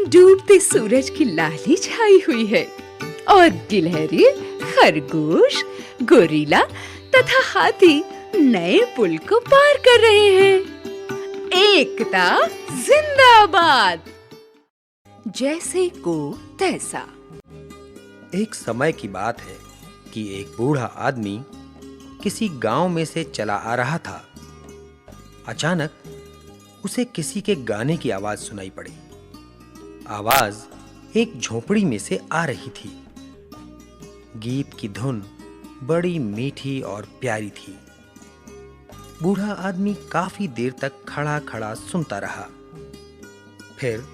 डूबते सूरज की लाली छाई हुई है और गिलहरी खरगोश, गोरिल्ला तथा हाथी नए पुल को पार कर रहे हैं। एकता जिंदाबाद। जैसे को तैसा। एक समय की बात है कि एक बूढ़ा आदमी किसी गांव में से चला आ रहा था। अचानक उसे किसी के गाने की आवाज सुनाई पड़ी। आवाज एक झोपड़ी में से आ रही थी। गीत की धुन बड़ी मीठी और प्यारी थी। बूढ़ा आदमी काफी देर तक खड़ा-खड़ा सुनता रहा। फिर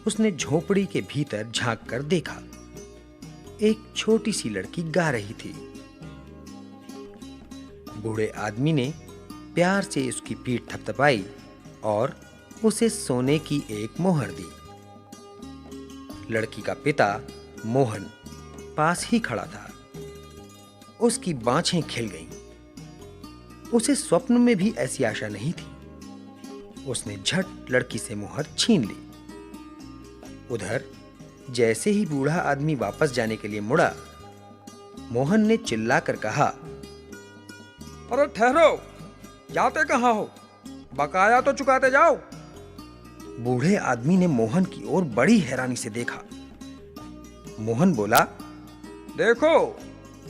उसने झोपड़ी के भीतर झांक कर देखा। एक छोटी सी लड़की गा रही थी। बूढ़े आदमी ने प्यार से उसकी पीठ थपथपाई और उसे सोने की एक मोहर दी। लड़की का पिता मोहन पास ही खड़ा था। उसकी बाँछें खिल गईं। उसे स्वप्न में भी ऐसी आशा नहीं थी। उसने झट लड़की से मोहर छीन ली। उधर जैसे ही बूढ़ा आदमी वापस जाने के लिए मुड़ा, मोहन ने चिल्लाकर कहा, अरे ठहरो, जाते कहाँ हो? बकाया तो चुकाते जाओ। बूढ़े आदमी ने मोहन की ओर बड़ी हैरानी से देखा। मोहन बोला, देखो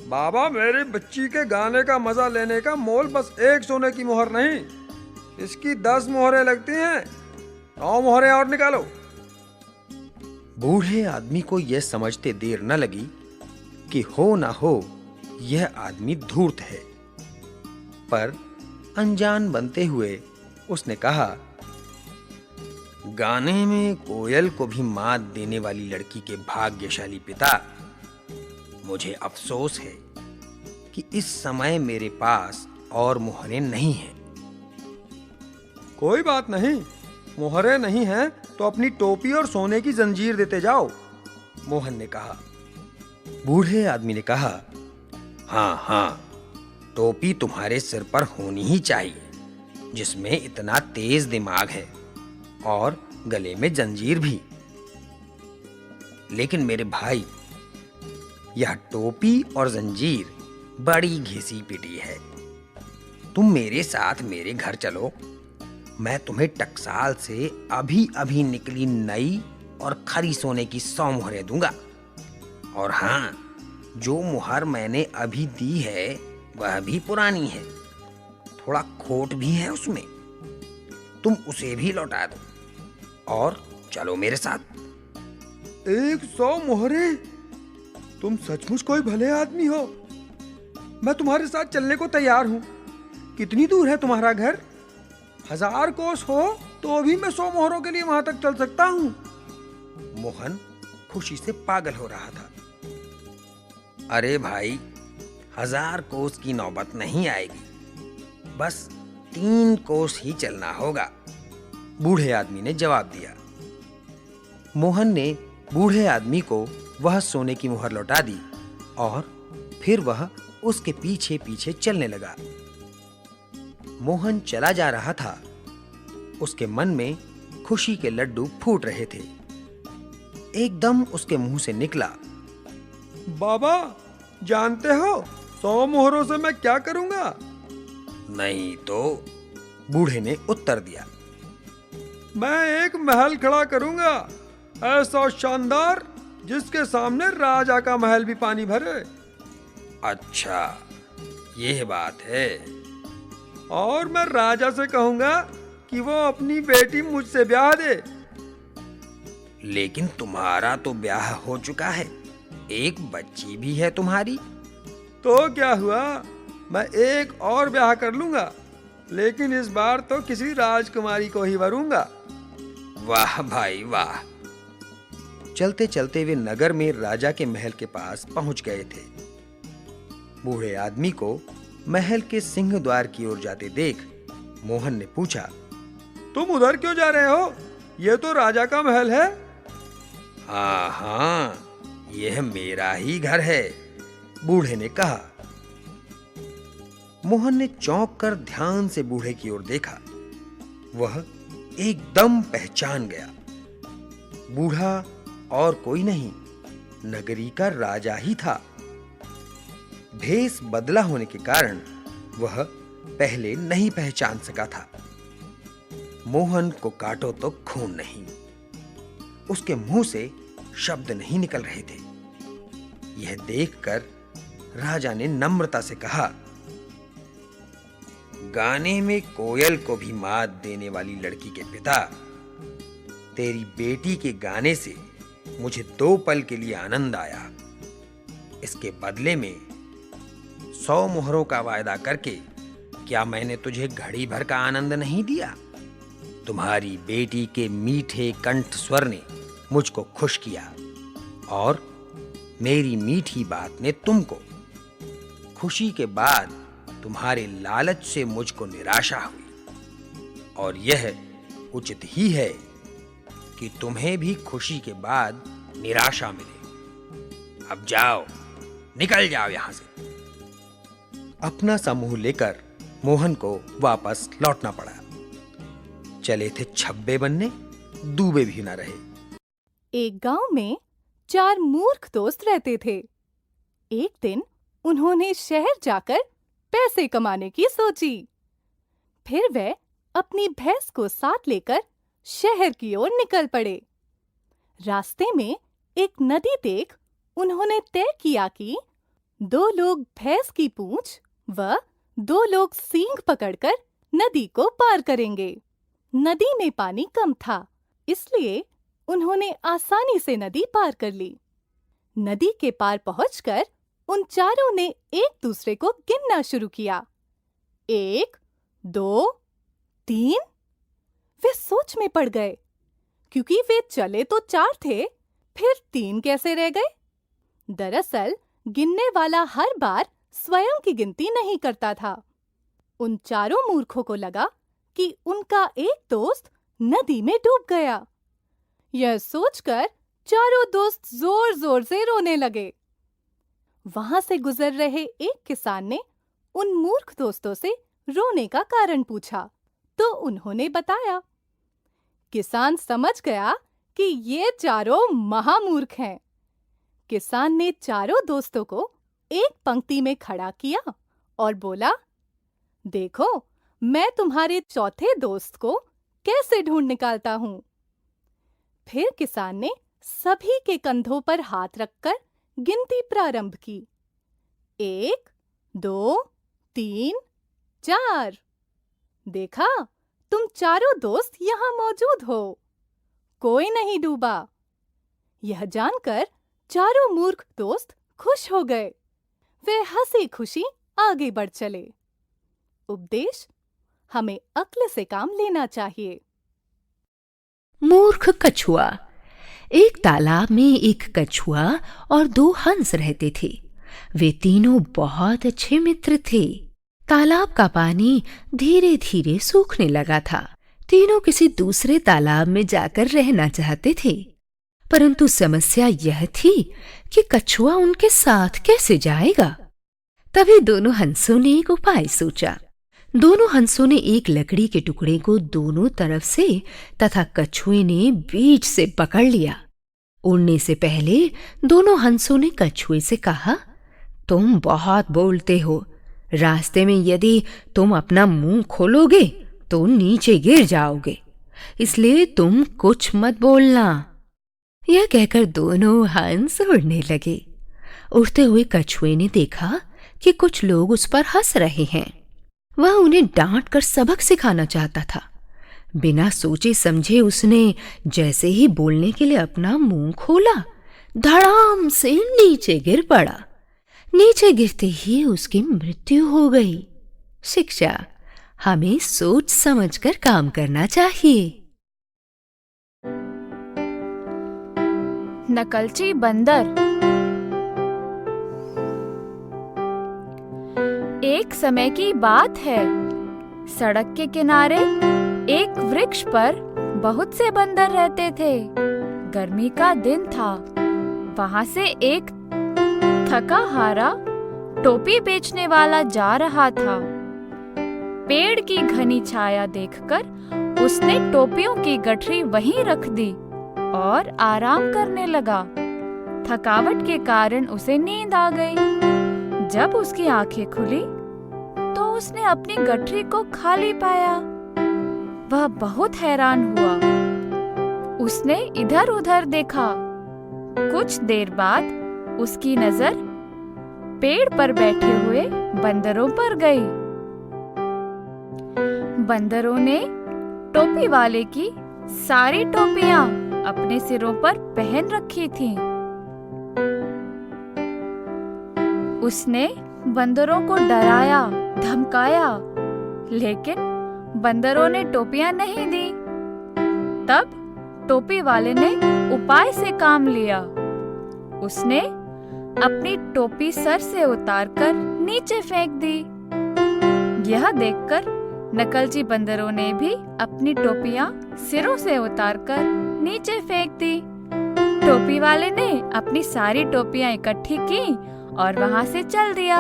बाबा, मेरी बच्ची के गाने का मजा लेने का मोल बस एक सोने की मोहर नहीं, इसकी 10 मोहरें लगती हैं। 9 मोहरें और निकालो। बूढ़े आदमी को यह समझते देर न लगी कि हो ना हो यह आदमी धूर्त है। पर अनजान बनते हुए उसने कहा, गाने में कोयल को भी मात देने वाली लड़की के भाग्यशाली पिता, मुझे अफसोस है कि इस समय मेरे पास और मोहरें नहीं हैं। कोई बात नहीं, मोहरें नहीं हैं तो अपनी टोपी और सोने की जंजीर देते जाओ, मोहन ने कहा। बूढ़े आदमी ने कहा, हाँ हाँ, टोपी तुम्हारे सिर पर होनी ही चाहिए, जिसमें इतना तेज दिमाग है, और गले में जंजीर भी। लेकिन मेरे भाई, यह टोपी और जंजीर बड़ी घिसी पिटी है। तुम मेरे साथ मेरे घर चलो, मैं तुम्हें टकसाल से अभी अभी निकली नई और खरी सोने की 100 मोहरें दूंगा। और हाँ, जो मुहर मैंने अभी दी है वह भी पुरानी है, थोड़ा खोट भी है उसमें, तुम उसे भी लौटा दो और चलो मेरे साथ। 100 मोहरें? तुम सचमुच कोई भले आदमी हो। मैं तुम्हारे साथ चलने को तैयार हूँ। कितनी दूर है तुम्हारा घर? 1000 कोस हो तो भी मैं 100 मोहरों के लिए वहां तक चल सकता हूँ। मोहन खुशी से पागल हो रहा था। अरे भाई, 1000 कोस की नौबत नहीं आएगी, बस 3 कोस ही चलना होगा, बूढ़े आदमी ने जवाब दिया। मोहन ने बूढ़े आदमी को वह सोने की मुहर लौटा दी और फिर वह उसके पीछे पीछे चलने लगा। मोहन चला जा रहा था। उसके मन में खुशी के लड्डू फूट रहे थे। एकदम उसके मुंह से निकला, बाबा, जानते हो 100 मोहरों से मैं क्या करूंगा? नहीं तो, बूढ़े ने उत्तर दिया। मैं एक महल खड़ा करूंगा, ऐसा शानदार जिसके सामने राजा का महल भी पानी भरे। अच्छा, यह बात है। और मैं राजा से कहूंगा कि वो अपनी बेटी मुझसे ब्याह दे। लेकिन तुम्हारा तो ब्याह हो चुका है, एक बच्ची भी है तुम्हारी। तो क्या हुआ, मैं एक और ब्याह कर लूंगा, लेकिन इस बार तो किसी राजकुमारी को ही वरूंगा। वाह भाई वाह। चलते चलते वे नगर में राजा के महल के पास पहुंच गए थे। बूढ़े आदमी को महल के सिंह द्वार की ओर जाते देख मोहन ने पूछा, तुम उधर क्यों जा रहे हो? यह तो राजा का महल है। हाँ हाँ, यह मेरा ही घर है, बूढ़े ने कहा। मोहन ने चौंक कर ध्यान से बूढ़े की ओर देखा। वह एकदम पहचान गया। बूढ़ा और कोई नहीं, नगरी का राजा ही था। भेष बदला होने के कारण वह पहले नहीं पहचान सका था। मोहन को काटो तो खून नहीं, उसके मुंह से शब्द नहीं निकल रहे थे। यह देखकर राजा ने नम्रता से कहा, गाने में कोयल को भी मात देने वाली लड़की के पिता, तेरी बेटी के गाने से मुझे 2 पल के लिए आनंद आया। इसके बदले में 100 मोहरों का वायदा करके क्या मैंने तुझे घड़ी भर का आनंद नहीं दिया? तुम्हारी बेटी के मीठे कंठ स्वर ने मुझको खुश किया और मेरी मीठी बात ने तुमको। खुशी के बाद तुम्हारे लालच से मुझको निराशा हुई और यह उचित ही है कि तुम्हें भी खुशी के बाद निराशा मिले। अब जाओ, निकल जाओ यहां से। अपना समूह लेकर मोहन को वापस लौटना पड़ा। चले थे छब्बे बनने, दूबे भी न रहे। एक गांव में 4 मूर्ख दोस्त रहते थे। एक दिन उन्होंने शहर जाकर पैसे कमाने की सोची। फिर वे अपनी भैंस को साथ लेकर शहर की ओर निकल पड़े। रास्ते में एक नदी देख उन्होंने तय किया कि 2 लोग भैंस की पूंछ व 2 लोग सींग पकड़कर नदी को पार करेंगे। नदी में पानी कम था, इसलिए उन्होंने आसानी से नदी पार कर ली। नदी के पार पहुंचकर उन चारों ने एक दूसरे को गिनना शुरू किया। 1, 2, 3। वे सोच में पड़ गए, क्योंकि वे चले तो 4 थे, फिर 3 कैसे रह गए? दरअसल गिनने वाला हर बार स्वयं की गिनती नहीं करता था। उन चारों मूर्खों को लगा कि उनका एक दोस्त नदी में डूब गया। यह सोचकर चारों दोस्त जोर-जोर से रोने लगे। वहां से गुजर रहे एक किसान ने उन मूर्ख दोस्तों से रोने का कारण पूछा, तो उन्होंने बताया। किसान समझ गया कि ये चारों महामूर्ख हैं। किसान ने चारों दोस्तों को एक पंक्ति में खड़ा किया और बोला, देखो, मैं तुम्हारे चौथे दोस्त को कैसे ढूंढ निकालता हूं। फिर किसान ने सभी के कंधों पर हाथ रखकर गिनती प्रारंभ की। 1, 2, 3, 4। देखा, तुम चारों दोस्त यहाँ मौजूद हो। कोई नहीं डूबा। यह जानकर चारों मूर्ख दोस्त खुश हो गए। वे हंसी खुशी आगे बढ़ चले। उपदेश: हमें अक्ल से काम लेना चाहिए। मूर्ख कछुआ। एक तालाब में एक कछुआ और 2 हंस रहते थे। वे तीनों बहुत अच्छे मित्र थे। तालाब का पानी धीरे धीरे सूखने लगा था। तीनों किसी दूसरे तालाब में जाकर रहना चाहते थे, परंतु समस्या यह थी कि कछुआ उनके साथ कैसे जाएगा। तभी दोनों हंसों ने एक उपाय सोचा। दोनों हंसों ने एक लकड़ी के टुकड़े को दोनों तरफ से तथा कछुए ने बीच से पकड़ लिया। उड़ने से पहले दोनों हंसों ने कछुए से कहा, तुम बहुत बोलते हो। रास्ते में यदि तुम अपना मुंह खोलोगे तो नीचे गिर जाओगे, इसलिए तुम कुछ मत बोलना। यह कहकर दोनों हंस उड़ने लगे। उड़ते हुए कछुए ने देखा कि कुछ लोग उस पर हंस रहे हैं। वह उन्हें डांट कर सबक सिखाना चाहता था। बिना सोचे समझे उसने जैसे ही बोलने के लिए अपना मुंह खोला, धड़ाम से नीचे गिर पड़ा। नीचे गिरते ही उसकी मृत्यु हो गई। शिक्षा: हमें सोच समझकर काम करना चाहिए। नकलची बंदर। एक समय की बात है, सड़क के किनारे एक वृक्ष पर बहुत से बंदर रहते थे। गर्मी का दिन था। वहां से एक थका हारा टोपी बेचने वाला जा रहा था। पेड़ की घनी छाया देखकर उसने टोपियों की गठरी वहीं रख दी और आराम करने लगा। थकावट के कारण उसे नींद आ गई। जब उसकी आंखें खुली तो उसने अपनी गठरी को खाली पाया। वह बहुत हैरान हुआ। उसने इधर उधर देखा। कुछ देर बाद उसकी नजर पेड़ पर बैठे हुए बंदरों पर गई। बंदरों ने टोपी वाले की सारी टोपियां अपने सिरों पर पहन रखी थीं। उसने बंदरों को डराया, धमकाया, लेकिन बंदरों ने टोपियां नहीं दी। तब टोपी वाले ने उपाय से काम लिया। उसने अपनी टोपी सर से उतारकर नीचे फेंक दी। यह देखकर नकलची बंदरों ने भी अपनी टोपियां सिरों से उतारकर नीचे फेंक दी। टोपी वाले ने अपनी सारी टोपियां इकट्ठी की और वहां से चल दिया।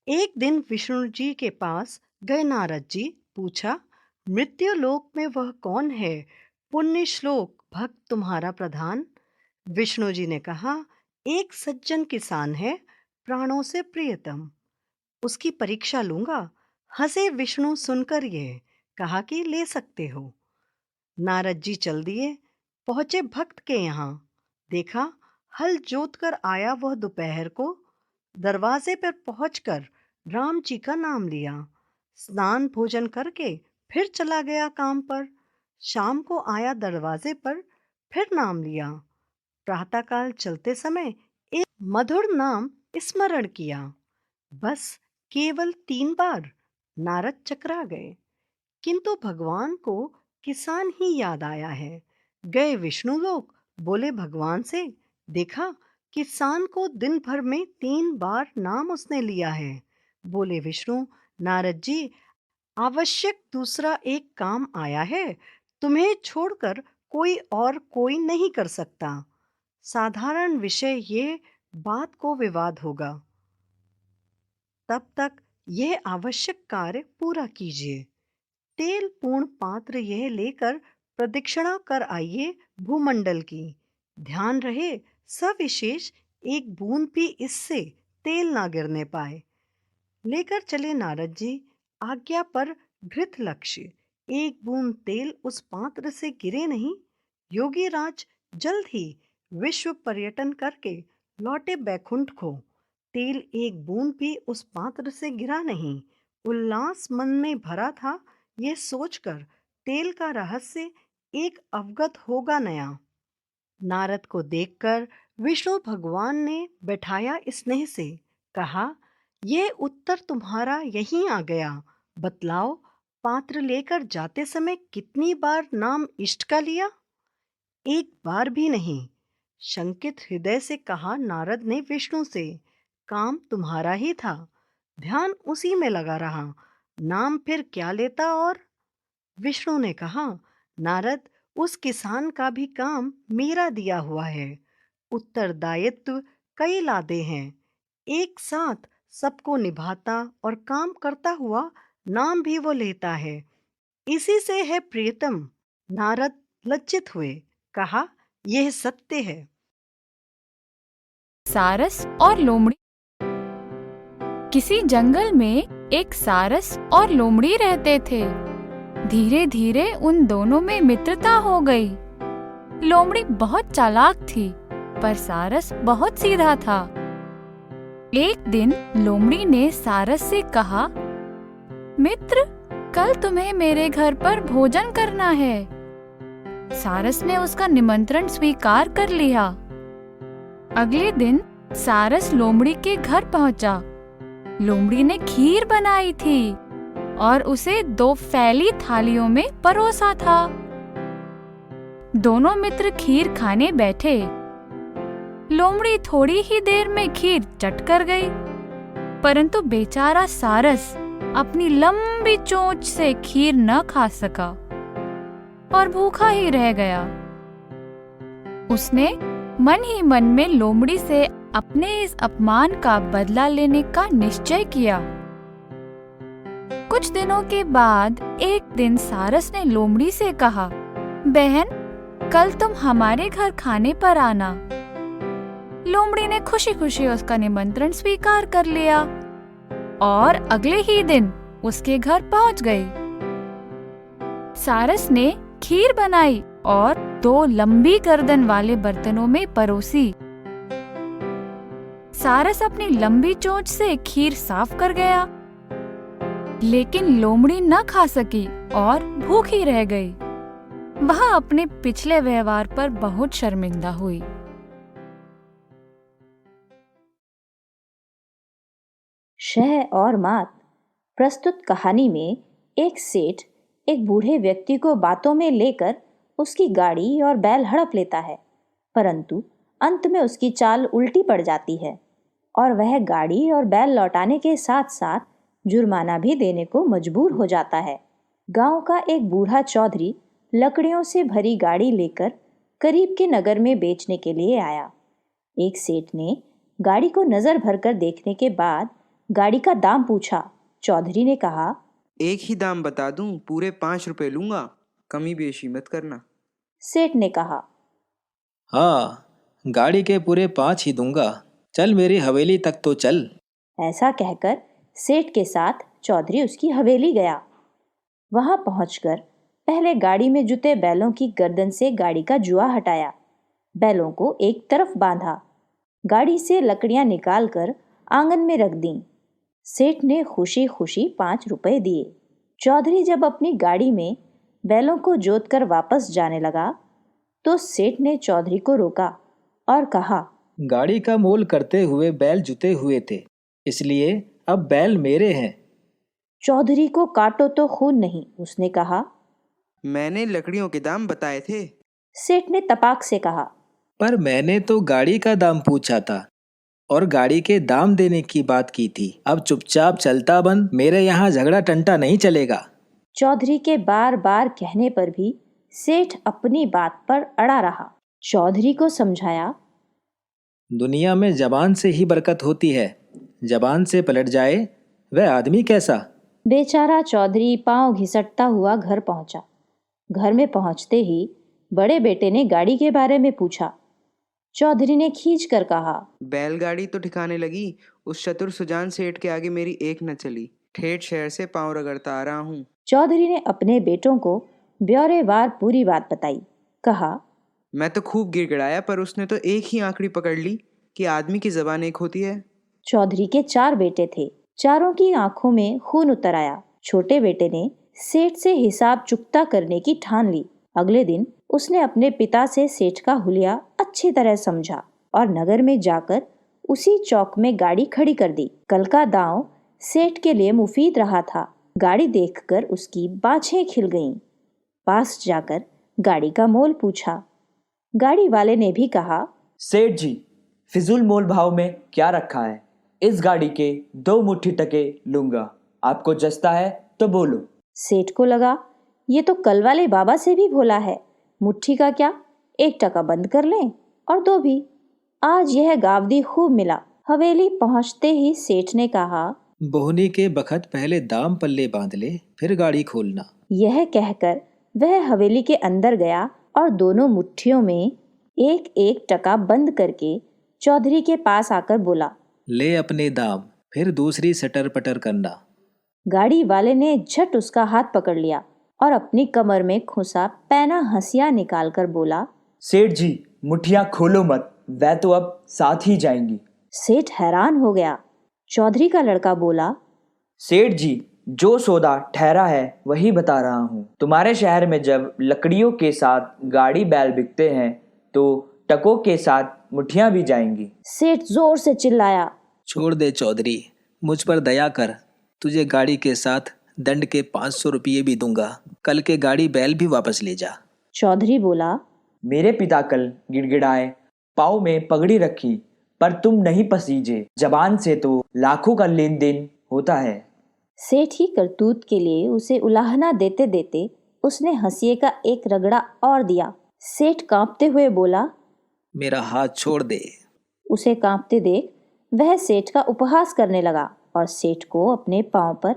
एक दिन विष्णु जी के पास गए नारद जी। पूछा, मृत्यु लोक में वह कौन है पुण्य श्लोक भक्त तुम्हारा प्रधान? विष्णु जी ने कहा, एक सज्जन किसान है प्राणों से प्रियतम, उसकी परीक्षा लूंगा। हंसे विष्णु सुनकर यह, कहा कि ले सकते हो। नारद जी चल दिए। पहुंचे भक्त के यहाँ। देखा, हल जोत कर आया वह दोपहर को। दरवाजे पर पहुंचकर राम जी का नाम लिया। स्नान भोजन करके फिर चला गया काम पर। शाम को आया दरवाजे पर, फिर नाम लिया। प्रातःकाल चलते समय एक मधुर नाम स्मरण किया। बस केवल 3 बार नारद चकरा गए, किंतु भगवान को किसान ही याद आया है। गए विष्णु लोक, बोले भगवान से, देखा किसान को दिन भर में 3 बार नाम उसने लिया है। बोले विष्णु, नारद जी, आवश्यक दूसरा एक काम आया है, तुम्हें छोड़कर कोई नहीं कर सकता। साधारण विषय ये बात को विवाद होगा। तब तक यह आवश्यक कार्य पूरा कीजिए। तेल पूर्ण पात्र यह लेकर प्रदक्षिणा कर आइए भूमंडल की। ध्यान रहे सविशेष एक बूंद भी इससे तेल ना गिरने पाए। लेकर चले नारद जी। आज्ञा पर घृत लक्ष्य, एक बूंद तेल उस पात्र से गिरे नहीं। योगी राज जल्द ही विश्व पर्यटन करके लौटे बैकुंठ को। तेल एक बूंद भी उस पात्र से गिरा नहीं। उल्लास मन में भरा था, ये सोचकर तेल का रहस्य एक अवगत होगा नया। नारद को देखकर विष्णु भगवान ने बैठाया स्नेह से, कहा, यह उत्तर तुम्हारा यहीं आ गया। बतलाओ, पात्र लेकर जाते समय कितनी बार नाम इष्ट का लिया? एक बार भी नहीं। शंकित हृदय से कहा नारद ने विष्णु से, काम तुम्हारा ही था, ध्यान उसी में लगा रहा, नाम फिर क्या लेता? और विष्णु ने कहा, नारद, उस किसान का भी काम मेरा दिया हुआ है। उत्तरदायित्व कई लादे हैं, एक साथ सबको निभाता और काम करता हुआ नाम भी वो लेता है। इसी से है प्रियतम। नारद लज्जित हुए, कहा, यह सत्य है। सारस और लोमड़ी। किसी जंगल में एक सारस और लोमड़ी रहते थे। धीरे धीरे उन दोनों में मित्रता हो गई। लोमड़ी बहुत चालाक थी, पर सारस बहुत सीधा था। एक दिन लोमड़ी ने सारस से कहा, मित्र, कल तुम्हें मेरे घर पर भोजन करना है। सारस ने उसका निमंत्रण स्वीकार कर लिया। अगले दिन सारस लोमड़ी के घर पहुंचा। लोमड़ी ने खीर बनाई थी और उसे 2 फैली थालियों में परोसा था। दोनों मित्र खीर खाने बैठे। लोमड़ी थोड़ी ही देर में खीर चट कर गई, परंतु बेचारा सारस अपनी लंबी चोंच से खीर न खा सका और भूखा ही रह गया। उसने मन ही मन में लोमड़ी से अपने इस अपमान का बदला लेने का निश्चय किया। कुछ दिनों के बाद एक दिन सारस ने लोमड़ी से कहा, बहन, कल तुम हमारे घर खाने पर आना। लोमड़ी ने खुशी खुशी उसका निमंत्रण स्वीकार कर लिया और अगले ही दिन उसके घर पहुंच गई। सारस ने खीर बनाई और 2 लंबी गर्दन वाले बर्तनों में परोसी। सारस अपनी लंबी चोंच से खीर साफ कर गया, लेकिन लोमड़ी न खा सकी और भूखी रह गई। वह अपने पिछले व्यवहार पर बहुत शर्मिंदा हुई। शह और मात प्रस्तुत कहानी में एक सेठ एक बूढ़े व्यक्ति को बातों में लेकर उसकी गाड़ी और बैल हड़प लेता है, परंतु अंत में उसकी चाल उल्टी पड़ जाती है और वह गाड़ी और बैल लौटाने के साथ साथ जुर्माना भी देने को मजबूर हो जाता है। गांव का एक बूढ़ा चौधरी लकड़ियों से भरी गाड़ी लेकर करीब के नगर में बेचने के लिए आया। एक सेठ ने गाड़ी को नजर भरकर देखने के बाद गाड़ी का दाम पूछा। चौधरी ने कहा, एक ही दाम बता दूं, पूरे 5 रुपए लूंगा, कमी बेशी मत करना। सेठ ने कहा, हाँ, गाड़ी के पूरे 5 ही दूंगा, चल मेरी हवेली तक तो चल। ऐसा कहकर सेठ के साथ चौधरी उसकी हवेली गया। वहां पहुंचकर पहले गाड़ी में जुते बैलों की गर्दन से गाड़ी का जुआ हटाया, बैलों को एक तरफ बांधा, गाड़ी से लकड़ियां निकालकर आंगन में रख दी। सेठ ने खुशी खुशी 5 रुपए दिए। चौधरी जब अपनी गाड़ी में बैलों को जोतकर वापस जाने लगा तो सेठ ने चौधरी को रोका और कहा, गाड़ी का मोल करते हुए बैल जुते हुए थे, इसलिए अब बैल मेरे हैं। चौधरी को काटो तो खून नहीं, उसने कहा। मैंने लकड़ियों के दाम बताए थे। सेठ ने तपाक से कहा, पर मैंने तो गाड़ी का दाम पूछा था और गाड़ी के दाम देने की बात की थी। अब चुपचाप चलता बन, मेरे यहाँ झगड़ा टंटा नहीं चलेगा। चौधरी के बार बार कहने पर भी सेठ अपनी बात पर अड़ा रहा। चौधरी को समझाया, दुनिया में जबान से ही बरकत होती है, जबान से पलट जाए वह आदमी कैसा। बेचारा चौधरी पांव घिसटता हुआ घर पहुंचा। घर में पहुंचते ही बड़े बेटे ने गाड़ी के बारे में पूछा। चौधरी ने खींच कर कहा, बैलगाड़ी तो ठिकाने लगी, उस चतुर सुजान सेठ के आगे मेरी एक न चली, ठेठ शहर से पांव रगड़ता आ रहा हूँ। चौधरी ने अपने बेटों को ब्यौरेवार पूरी बात बताई। कहा, मैं तो खूब गिड़गिड़ाया, पर उसने तो एक ही आंकड़ी पकड़ ली कि आदमी की जबान एक होती है। चौधरी के 4 बेटे थे, चारों की आंखों में खून उतर आया। छोटे बेटे ने सेठ से हिसाब चुकता करने की ठान ली। अगले दिन उसने अपने पिता से सेठ का हुलिया अच्छी तरह समझा और नगर में जाकर उसी चौक में गाड़ी खड़ी कर दी। कल का दांव सेठ के लिए मुफीद रहा था। गाड़ी देखकर उसकी बाछें खिल गईं। पास जाकर गाड़ी का मोल पूछा। गाड़ी वाले ने भी कहा, सेठ जी, फिजूल मोल भाव में क्या रखा है? इस गाड़ी के 2 मुट्ठी टके लूंगा, आपको जचता है तो बोलो। सेठ को लगा ये तो कल वाले बाबा से भी भोला है, मुट्ठी का क्या, 1 टका बंद कर लें और 2 भी। आज यह गावदी खूब मिला। हवेली पहुंचते ही सेठ ने कहा, बोहनी के बखत पहले दाम पल्ले बांध ले, फिर गाड़ी खोलना। यह कहकर वह हवेली के अंदर गया और दोनों मुट्ठियों में 1-1 टका बंद करके चौधरी के पास आकर बोला, ले अपने दाम, फिर दूसरी सटर पटर करना। गाड़ी वाले ने झट उसका हाथ पकड़ लिया और अपनी कमर में खुसा पैना हंसिया निकालकर बोला, सेठ जी, मुट्ठियां खोलो मत, वह तो अब साथ ही जाएंगी। सेठ हैरान हो गया। चौधरी का लड़का बोला, सेठ जी, जो सौदा ठहरा है वही बता रहा हूँ। तुम्हारे शहर में जब लकड़ियों के साथ गाड़ी बैल बिकते हैं तो टकों के साथ मुट्ठियां भी जाएंगी। सेठ जोर से चिल्लाया, छोड़ दे चौधरी, मुझ पर दया कर, तुझे गाड़ी के साथ दंड के 500 रुपये भी दूंगा, कल के गाड़ी बैल भी वापस ले जा। चौधरी बोला, मेरे पिता कल गिड़गिड़ाए, पाँव में पगड़ी रखी, पर तुम नहीं पसीजे, जबान से तो लाखों का लेन देन होता है। सेठ ही करतूत के लिए उसे उलाहना देते देते उसने हंसिए का एक रगड़ा और दिया। सेठ कांपते हुए बोला, मेरा हाथ छोड़ दे। उसे कांपते देख वह सेठ का उपहास करने लगा और सेठ को अपने पांव पर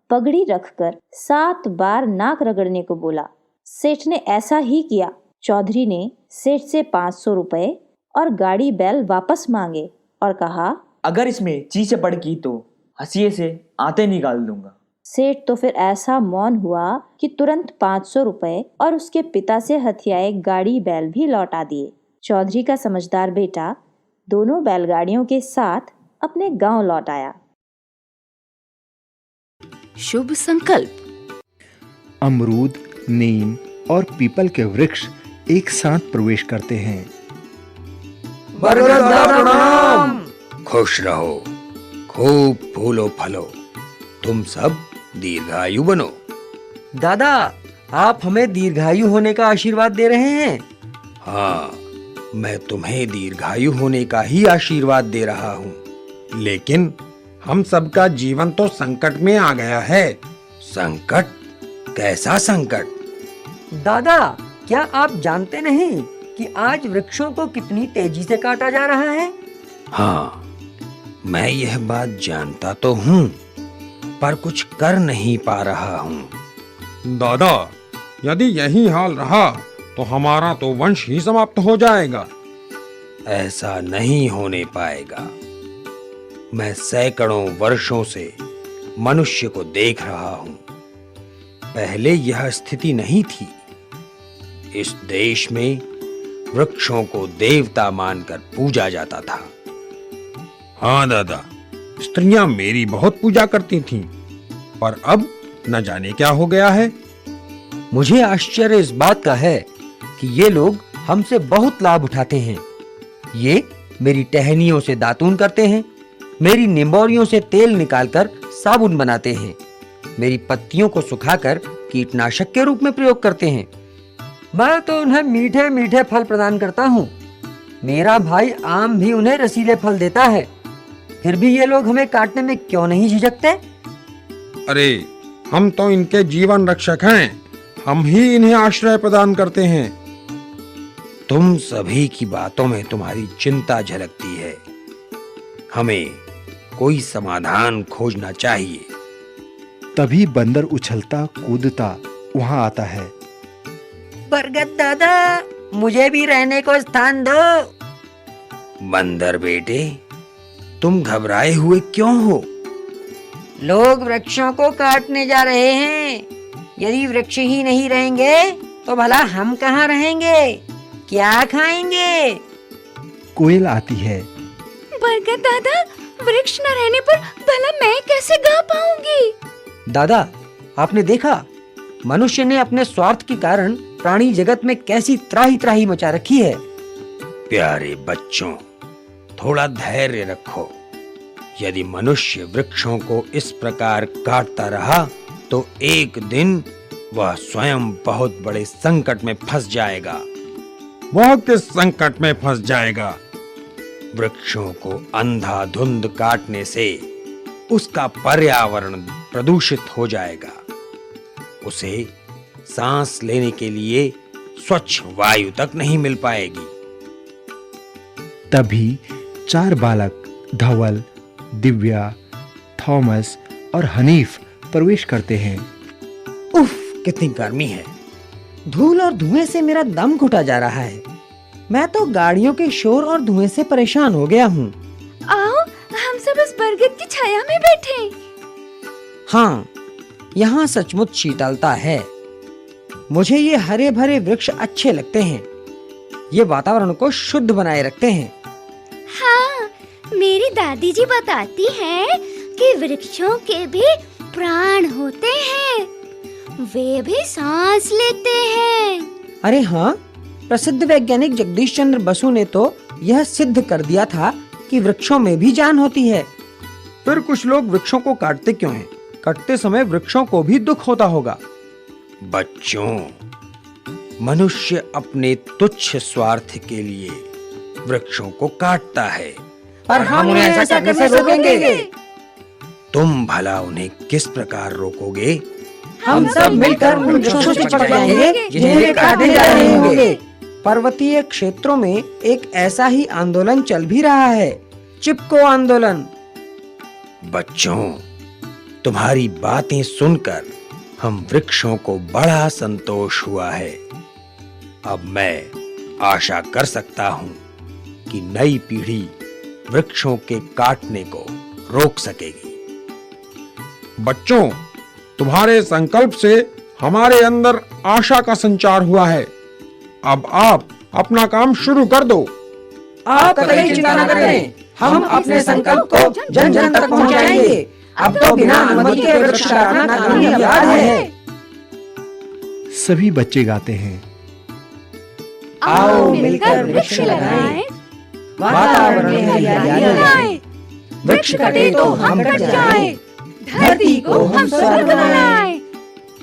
पगड़ी रखकर 7 बार नाक रगड़ने को बोला। सेठ ने ऐसा ही किया। चौधरी ने सेठ से 500 रुपए और गाड़ी बैल वापस मांगे और कहा, अगर इसमें ची चपड़ की तो हंसिए से आते निकाल दूंगा। सेठ तो फिर ऐसा मौन हुआ कि तुरंत 500 रुपए और उसके पिता से हथियाए गाड़ी बैल भी लौटा दिए। चौधरी का समझदार बेटा दोनों बैलगाड़ियों के साथ अपने गांव लौट आया। शुभ संकल्प। अमरूद, नीम और पीपल के वृक्ष एक साथ प्रवेश करते हैं। प्रणाम। खुश रहो, खूब फूलो फलो, तुम सब दीर्घायु बनो। दादा, आप हमें दीर्घायु होने का आशीर्वाद दे रहे हैं? हाँ, मैं तुम्हें दीर्घायु होने का ही आशीर्वाद दे रहा हूँ, लेकिन हम सबका जीवन तो संकट में आ गया है। संकट? कैसा संकट? दादा, क्या आप जानते नहीं कि आज वृक्षों को कितनी तेजी से काटा जा रहा है? हाँ, मैं यह बात जानता तो हूँ, पर कुछ कर नहीं पा रहा हूँ। दादा, यदि यही हाल रहा तो हमारा तो वंश ही समाप्त हो जाएगा। ऐसा नहीं होने पाएगा। मैं सैकड़ों वर्षों से मनुष्य को देख रहा हूँ। पहले यह स्थिति नहीं थी। इस देश में वृक्षों को देवता मानकर पूजा जाता था। हाँ दादा, स्त्रियां मेरी बहुत पूजा करती थीं, पर अब न जाने क्या हो गया है। मुझे आश्चर्य इस बात का है कि ये लोग हमसे बहुत लाभ उठाते हैं। ये मेरी टहनियों से दातून करते हैं, मेरी निम्बोरियों से तेल निकालकर साबुन बनाते हैं, मेरी पत्तियों को सुखाकर कीटनाशक के रूप में प्रयोग करते हैं। मैं तो उन्हें मीठे मीठे फल प्रदान करता हूँ। मेरा भाई आम भी उन्हें रसीले फल देता है। फिर भी ये लोग हमें काटने में क्यों नहीं झिझकते? अरे, हम तो इनके जीवन रक्षक हैं। हम ही इन्हें आश्रय प्रदान करते हैं। तुम सभी की बातों में तुम्हारी चिंता झलकती है। हमें कोई समाधान खोजना चाहिए। तभी बंदर उछलता कूदता वहां आता है। बरगद दादा, मुझे भी रहने को स्थान दो। बंदर बेटे, तुम घबराए हुए क्यों हो? लोग वृक्षों को काटने जा रहे हैं। यदि वृक्ष ही नहीं रहेंगे तो भला हम कहाँ रहेंगे? क्या खाएंगे? कोयल आती है। बरगद दादा, वृक्ष न रहने पर भला मैं कैसे गा पाऊंगी? दादा, आपने देखा मनुष्य ने अपने स्वार्थ के कारण प्राणी जगत में कैसी त्राही त्राही मचा रखी है। प्यारे बच्चों, थोड़ा धैर्य रखो। यदि मनुष्य वृक्षों को इस प्रकार काटता रहा तो एक दिन वह स्वयं बहुत बड़े संकट में फंस जाएगा। वह किस संकट में फंस जाएगा? वृक्षों को अंधाधुंध काटने से उसका पर्यावरण प्रदूषित हो जाएगा। उसे सांस लेने के लिए स्वच्छ वायु तक नहीं मिल पाएगी। तभी 4 बालक धवल, दिव्या, थॉमस और हनीफ प्रवेश करते हैं। उफ, कितनी गर्मी है। धूल और धुएं से मेरा दम घुटा जा रहा है। मैं तो गाड़ियों के शोर और धुएं से परेशान हो गया हूँ। आओ, हम सब इस बरगद की छाया में बैठे। हाँ, यहाँ सचमुच शीतलता है। मुझे ये हरे भरे वृक्ष अच्छे लगते हैं। ये वातावरण को शुद्ध बनाए रखते हैं। हाँ, मेरी दादी जी बताती हैं कि वृक्षों के भी प्राण होते हैं। वे भी सांस लेते हैं। अरे हाँ, प्रसिद्ध वैज्ञानिक जगदीश चंद्र बसु ने तो यह सिद्ध कर दिया था कि वृक्षों में भी जान होती है। फिर कुछ लोग वृक्षों को काटते क्यों हैं? कटते समय वृक्षों को भी दुख होता होगा। बच्चों, मनुष्य अपने तुच्छ स्वार्थ के लिए वृक्षों को काटता है। पर हम उन्हें ऐसा करने से रोकेंगे। तुम भला उन्हें किस प्रकार रोकोगे? हम सब मिलकर उन वृक्षों से चिपक जाएंगे जिन्हें काटे जा रहे होंगे। पर्वतीय क्षेत्रों में एक ऐसा ही आंदोलन चल भी रहा है, चिपको आंदोलन। बच्चों, तुम्हारी बातें सुनकर हम वृक्षों को बड़ा संतोष हुआ है। अब मैं आशा कर सकता हूँ कि नई पीढ़ी वृक्षों के काटने को रोक सकेगी। बच्चों, तुम्हारे संकल्प से हमारे अंदर आशा का संचार हुआ है। अब आप अपना काम शुरू कर दो। आप कतई चिंता न करें, हम अपने संकल्प को जन जन तक पहुंचाएंगे। अब तो बिना अनुमति के वृक्ष काटना कानूनी अपराध है। सभी बच्चे गाते हैं, आओ मिलकर वृक्ष लगाएं, वातावरण में हरियाली लाएं। वृक्ष कटे तो हम कट जाएं, धरती को हम स्वर्ग बनाएं।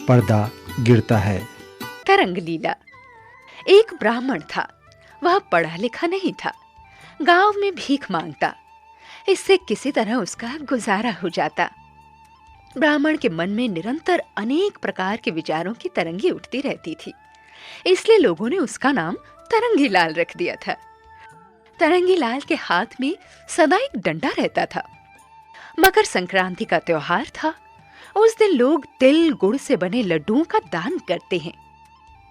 पर्दा गिरता है। तरंग लीला। एक ब्राह्मण था। वह पढ़ा लिखा नहीं था, गांव में भीख मांगता। इससे किसी तरह उसका गुजारा हो जाता। ब्राह्मण के मन में निरंतर अनेक प्रकार के विचारों की तरंगी उठती रहती थी, इसलिए लोगों ने उसका नाम तरंगी लाल रख दिया था। तरंगी लाल के हाथ में सदा एक डंडा रहता था। मकर संक्रांति का त्योहार था। उस दिन लोग तिल गुड़ से बने लड्डुओं का दान करते हैं।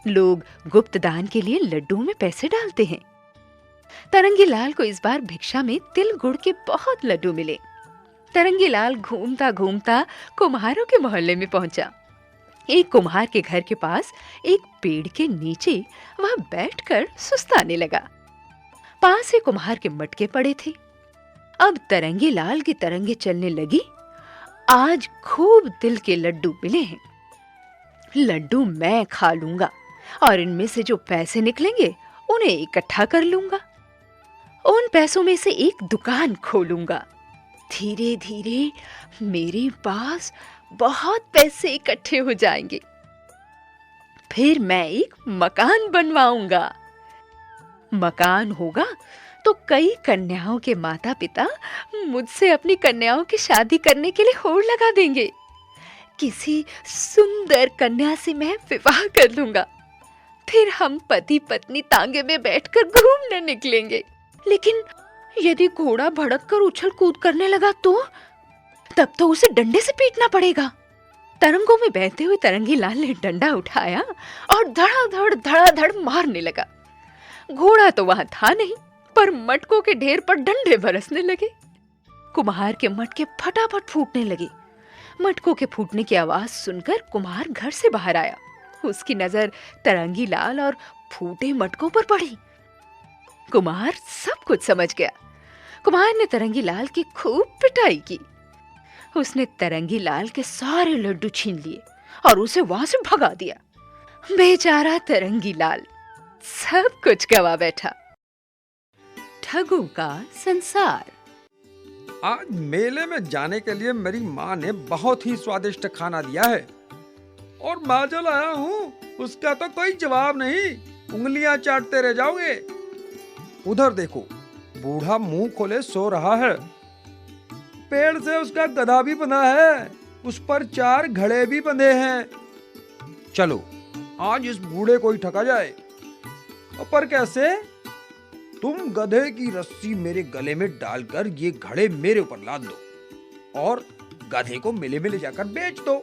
लोग गुप्त दान के लिए लड्डुओं में पैसे डालते हैं। तरंगी लाल को इस बार भिक्षा में तिल गुड़ के बहुत लड्डू मिले। तरंगी लाल घूमता घूमता कुम्हारों के मोहल्ले में पहुंचा। एक कुम्हार के घर के पास एक पेड़ के नीचे वह बैठकर सुस्ताने लगा। पास ही कुम्हार के मटके पड़े थे। अब तरंगी लाल की तरंगे चलने लगी। आज खूब तिल के लड्डू मिले हैं। लड्डू मैं खा लूंगा और इनमें से जो पैसे निकलेंगे उन्हें इकट्ठा कर लूंगा। उन पैसों में से एक दुकान खोलूंगा। धीरे धीरे मेरे पास बहुत पैसे इकट्ठे हो जाएंगे। फिर मैं एक मकान बनवाऊंगा। मकान होगा तो कई कन्याओं के माता पिता मुझसे अपनी कन्याओं की शादी करने के लिए होड़ लगा देंगे। किसी सुंदर कन्या से मैं विवाह कर लूंगा। फिर हम पति पत्नी तांगे में बैठकर घूमने निकलेंगे। लेकिन यदि घोड़ा भड़क कर उछल कूद करने लगा तो तब तो उसे डंडे से पीटना पड़ेगा। तरंगों में बहते हुए तरंगी लाल ने डंडा उठाया और धड़ाधड़ मारने लगा। घोड़ा तो वहां था नहीं, पर मटकों के ढेर पर डंडे बरसने लगे। कुम्हार के मटके फटाफट फूटने लगे। मटकों के फूटने की आवाज सुनकर कुम्हार घर से बाहर आया। उसकी नजर तरंगी लाल और फूटे मटकों पर पड़ी। कुम्हार सब कुछ समझ गया। कुम्हार ने तरंगी लाल की खूब पिटाई की। उसने तरंगी लाल के सारे लड्डू छीन लिए और उसे वहां से भगा दिया। बेचारा तरंगी लाल सब कुछ गवा बैठा। ठगों का संसार। आज मेले में जाने के लिए मेरी माँ ने बहुत ही स्वादिष्ट खाना दिया है और मैं जो लाया हूँ उसका तो कोई जवाब नहीं। उंगलियां चाटते रह जाओगे। उधर देखो, बूढ़ा मुंह खोले सो रहा है। पेड़ से उसका गधा भी बंधा है, उस पर 4 घड़े भी बंधे हैं। चलो आज इस बूढ़े को ही ठगा जाए। पर कैसे? तुम गधे की रस्सी मेरे गले में डालकर ये घड़े मेरे ऊपर लाद दो और गधे को मेले में ले जाकर बेच दो।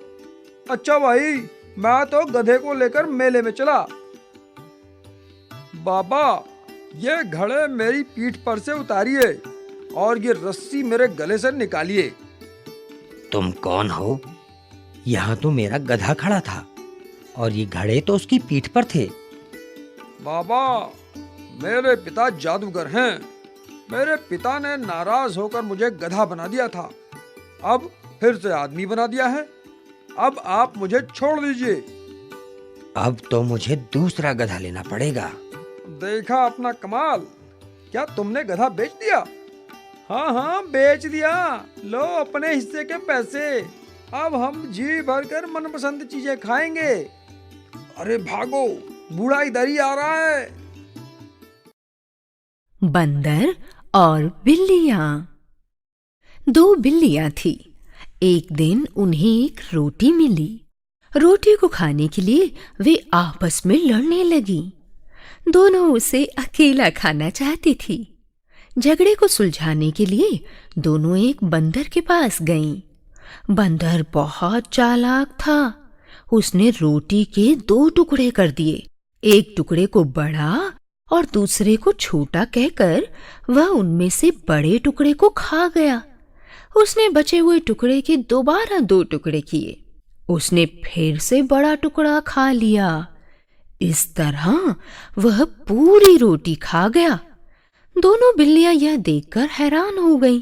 अच्छा भाई, मैं तो गधे को लेकर मेले में चला। बाबा, ये घड़े मेरी पीठ पर से उतारिए और ये रस्सी मेरे गले से निकालिए। तुम कौन हो? यहाँ तो मेरा गधा खड़ा था और ये घड़े तो उसकी पीठ पर थे। बाबा, मेरे पिता जादूगर हैं। मेरे पिता ने नाराज होकर मुझे गधा बना दिया था, अब फिर से आदमी बना दिया है। अब आप मुझे छोड़ दीजिए। अब तो मुझे दूसरा गधा लेना पड़ेगा। देखा अपना कमाल, क्या तुमने गधा बेच दिया? हाँ हाँ, बेच दिया। लो अपने हिस्से के पैसे। अब हम जी भरकर मनपसंद चीजें खाएंगे। अरे भागो, बूढ़ा इधर ही आ रहा है। बंदर और बिल्लियां। 2 बिल्लियां थी। एक दिन उन्हें एक रोटी मिली। रोटी को खाने के लिए वे आपस में लड़ने लगी। दोनों उसे अकेला खाना चाहती थी। झगड़े को सुलझाने के लिए दोनों एक बंदर के पास गईं। बंदर बहुत चालाक था। उसने रोटी के 2 टुकड़े कर दिए। एक टुकड़े को बड़ा और दूसरे को छोटा कहकर वह उनमें से बड़े टुकड़े को खा गया। उसने बचे हुए टुकड़े के दोबारा 2 टुकड़े किए। उसने फिर से बड़ा टुकड़ा खा लिया। इस तरह वह पूरी रोटी खा गया। दोनों बिल्लियां यह देखकर हैरान हो गईं।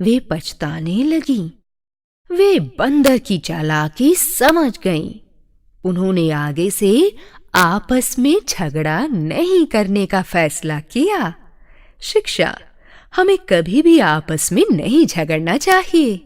वे पछताने लगीं। वे बंदर की चालाकी समझ गईं। उन्होंने आगे से आपस में झगड़ा नहीं करने का फैसला किया। शिक्षा: हमें कभी भी आपस में नहीं झगड़ना चाहिए।